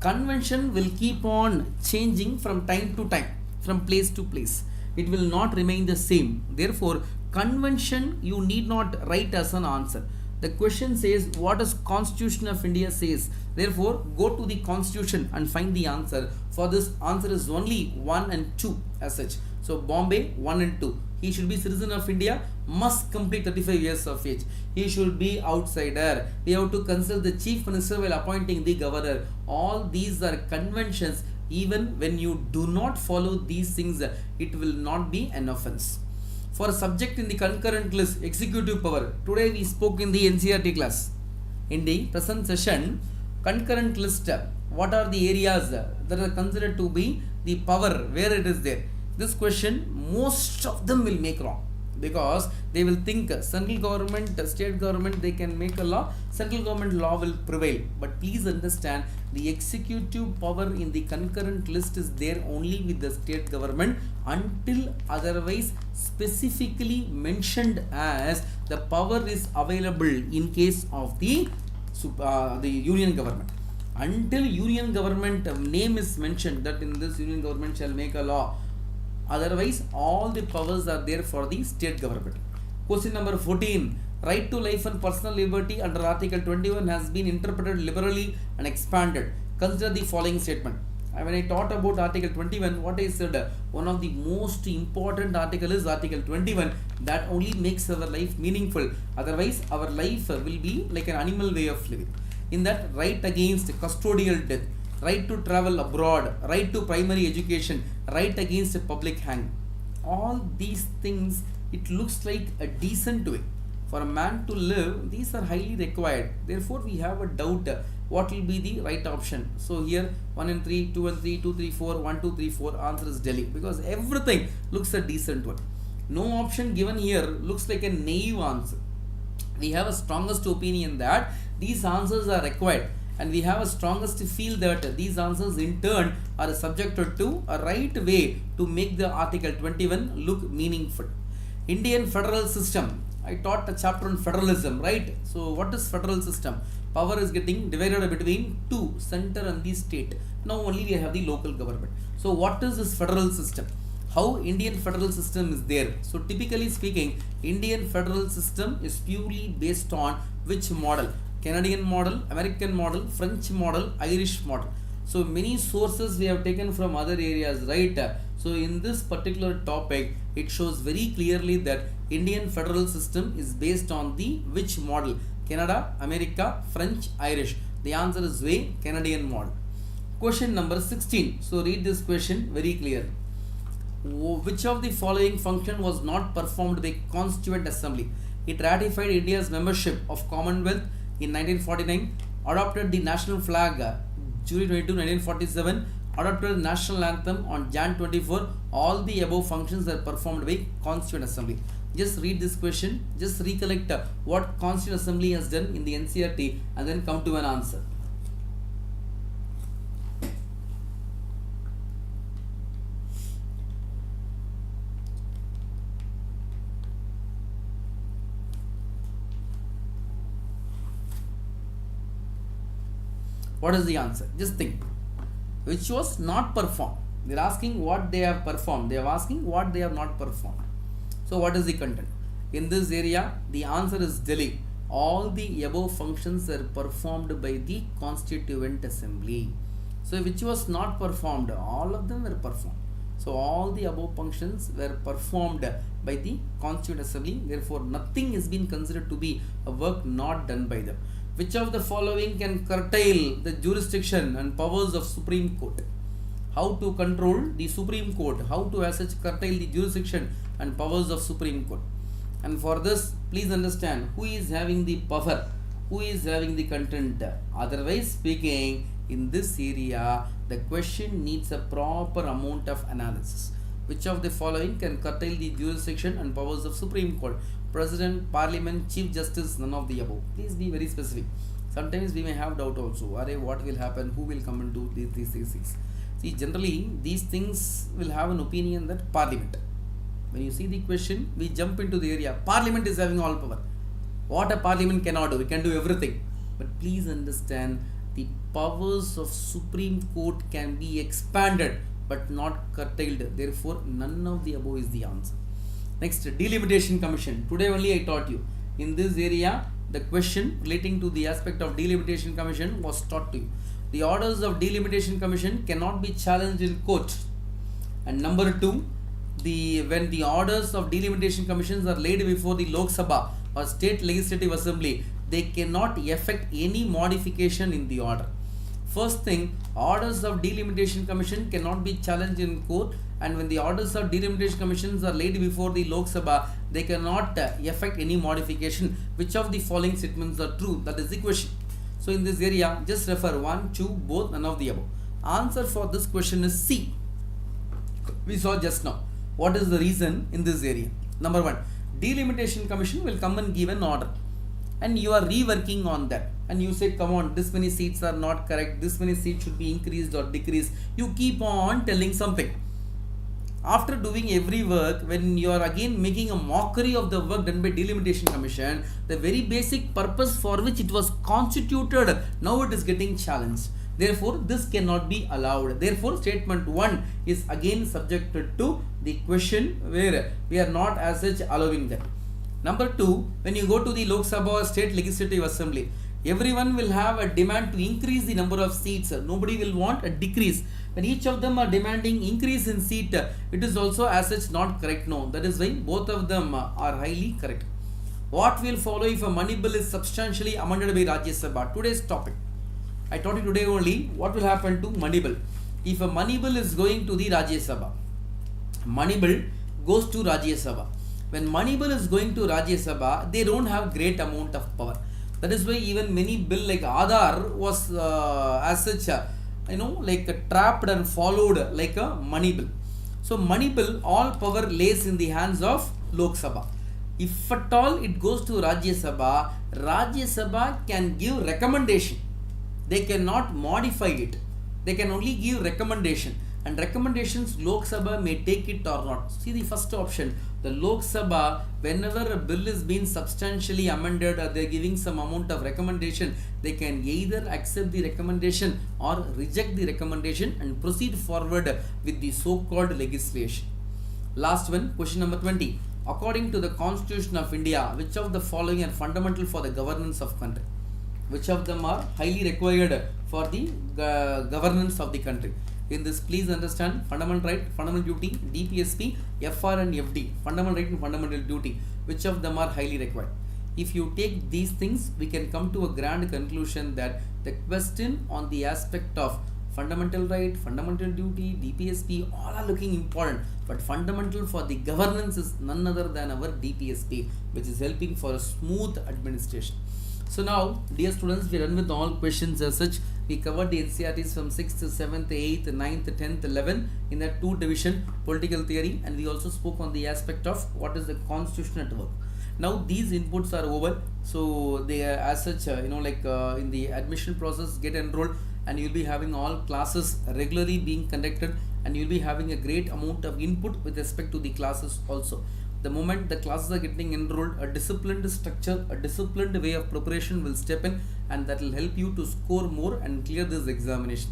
Convention will keep on changing from time to time, from place to place. It will not remain the same. Therefore, convention you need not write as an answer. The question says what does Constitution of India says. Therefore, go to the Constitution and find the answer. For this, answer is only 1 and 2 as such. So Bombay 1 and 2. He should be citizen of India, must complete 35 years of age. He should be outsider. We have to consult the chief minister while appointing the governor. All these are conventions. Even when you do not follow these things, it will not be an offense. For a subject in the concurrent list, executive power. Today we spoke in the NCERT class. In the present session, concurrent list, what are the areas that are considered to be the power, where it is there. This question, most of them will make wrong, because they will think central government, state government, they can make a law, central government law will prevail. But please understand, the executive power in the concurrent list is there only with the state government until otherwise specifically mentioned as the power is available in case of the union government. Until union government name is mentioned that in this union government shall make a law, otherwise all the powers are there for the state government. Question number 14. Right to life and personal liberty under Article 21 has been interpreted liberally and expanded. Consider the following statement. When I taught about Article 21, what I said, one of the most important article is Article 21. That only makes our life meaningful. Otherwise, our life will be like an animal way of living. In that, right against custodial death, right to travel abroad, right to primary education, right against a public hanging. All these things, it looks like a decent way for a man to live. These are highly required. Therefore, we have a doubt what will be the right option. So here 1 and 3, 2 and 3, 2, 3, 4, 1, 2, 3, 4, answer is Delhi, because everything looks a decent one. No option given here looks like a naive answer. We have a strongest opinion that these answers are required, and we have a strongest feel that these answers in turn are subjected to a right way to make the Article 21 look meaningful. Indian federal system. I taught a chapter on federalism, right? So what is federal system? Power is getting divided between two, center and the state. Now only we have the local government. So what is this federal system? How Indian federal system is there? So typically speaking, Indian federal system is purely based on which model? Canadian model, American model, French model, Irish model. So many sources we have taken from other areas, right? So in this particular topic, it shows very clearly that Indian federal system is based on the which model? Canada, America, French, Irish. The answer is way Canadian model. Question number 16. So read this question very clear. Which of the following function was not performed by Constituent Assembly? It ratified India's membership of Commonwealth in 1949, adopted the national flag July 22, 1947, adopted the national anthem on Jan 24. All the above functions are performed by Constituent Assembly. Just read this question, just recollect what Constituent Assembly has done in the NCERT and then come to an answer. What is the answer? Just think. Which was not performed. They are asking what they have performed. They are asking what they have not performed. So what is the content? In this area, the answer is Delhi. All the above functions are performed by the Constituent Assembly. So which was not performed? All of them were performed. So all the above functions were performed by the Constituent Assembly. Therefore, nothing has been considered to be a work not done by them. Which of the following can curtail the jurisdiction and powers of Supreme Court? How to control the Supreme Court? How to as such curtail the jurisdiction and powers of Supreme Court? And for this, please understand who is having the power, who is having the content. Otherwise speaking, in this area, the question needs a proper amount of analysis. Which of the following can curtail the jurisdiction and powers of Supreme Court? President, Parliament, Chief Justice, none of the above. Please be very specific. Sometimes we may have doubt also. What will happen? Who will come and do these things? See, generally these things will have an opinion that Parliament. When you see the question, we jump into the area. Parliament is having all power. What a Parliament cannot do, it can do everything. But please understand, the powers of Supreme Court can be expanded but not curtailed. Therefore, none of the above is the answer. Next, Delimitation Commission. Today only I taught you. In this area, the question relating to the aspect of Delimitation Commission was taught to you. The orders of Delimitation Commission cannot be challenged in court. And number 2, when the orders of Delimitation Commissions are laid before the Lok Sabha or State Legislative Assembly, they cannot effect any modification in the order. First thing, orders of Delimitation Commission cannot be challenged in court, and when the orders of Delimitation Commissions are laid before the Lok Sabha, they cannot effect any modification. Which of the following statements are true? That is the question. So in this area, just refer 1, 2, both, none of the above. Answer for this question is C. We saw just now. What is the reason in this area? Number 1, Delimitation Commission will come and give an order, and you are reworking on that, and you say, come on, this many seats are not correct, this many seats should be increased or decreased. You keep on telling something. After doing every work, when you are again making a mockery of the work done by Delimitation Commission, the very basic purpose for which it was constituted, now it is getting challenged. Therefore, this cannot be allowed. Therefore, statement 1 is again subjected to the question where we are not as such allowing that. Number 2, when you go to the Lok Sabha or State Legislative Assembly, everyone will have a demand to increase the number of seats. Nobody will want a decrease. When each of them are demanding increase in seat, it is also as such not correct. No, that is why both of them are highly correct. What will follow if a money bill is substantially amended by Rajya Sabha? Today's topic. I taught you today only what will happen to money bill. If a money bill is going to the Rajya Sabha, money bill goes to Rajya Sabha. When money bill is going to Rajya Sabha, they don't have great amount of power. That is why even many bill like Aadhaar was as such trapped and followed like a money bill. So money bill, all power lays in the hands of Lok Sabha. If at all it goes to Rajya Sabha can give recommendation. They cannot modify it. They can only give recommendation, and recommendations Lok Sabha may take it or not. See the first option, the Lok Sabha, whenever a bill is being substantially amended or they are giving some amount of recommendation, they can either accept the recommendation or reject the recommendation and proceed forward with the so-called legislation. Last one, question number 20. According to the Constitution of India, which of the following are fundamental for the governance of country? Which of them are highly required for the governance of the country? In this, please understand fundamental right, fundamental duty, DPSP, FR and FD, fundamental right and fundamental duty. Which of them are highly required? If you take these things, we can come to a grand conclusion that the question on the aspect of fundamental right, fundamental duty, DPSP, all are looking important, but fundamental for the governance is none other than our DPSP, which is helping for a smooth administration. So now, dear students, we are done with all questions as such. We covered the NCERTs from 6th, 7th, 8th, 9th, 10th, 11th in that 2 division political theory, and we also spoke on the aspect of what is the constitution at work. Now these inputs are over, so they are as such in the admission process, get enrolled, and you'll be having all classes regularly being conducted, and you'll be having a great amount of input with respect to the classes also. The moment the classes are getting enrolled, a disciplined structure, a disciplined way of preparation will step in, and that will help you to score more and clear this examination.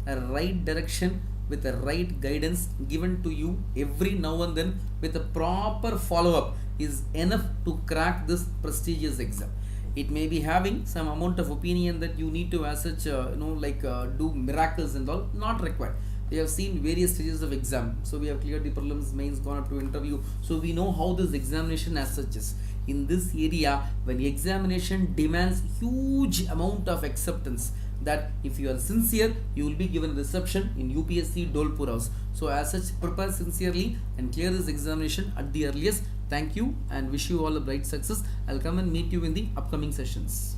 A right direction with a right guidance given to you every now and then with a proper follow-up is enough to crack this prestigious exam. It may be having some amount of opinion that you need to as such do miracles and all, not required. We have seen various stages of exam. So we have cleared the prelims, mains, gone up to interview. So we know how this examination as such is. In this area, when examination demands huge amount of acceptance, that if you are sincere, you will be given reception in UPSC Dolpur House. So as such, prepare sincerely and clear this examination at the earliest. Thank you and wish you all a bright success. I'll come and meet you in the upcoming sessions.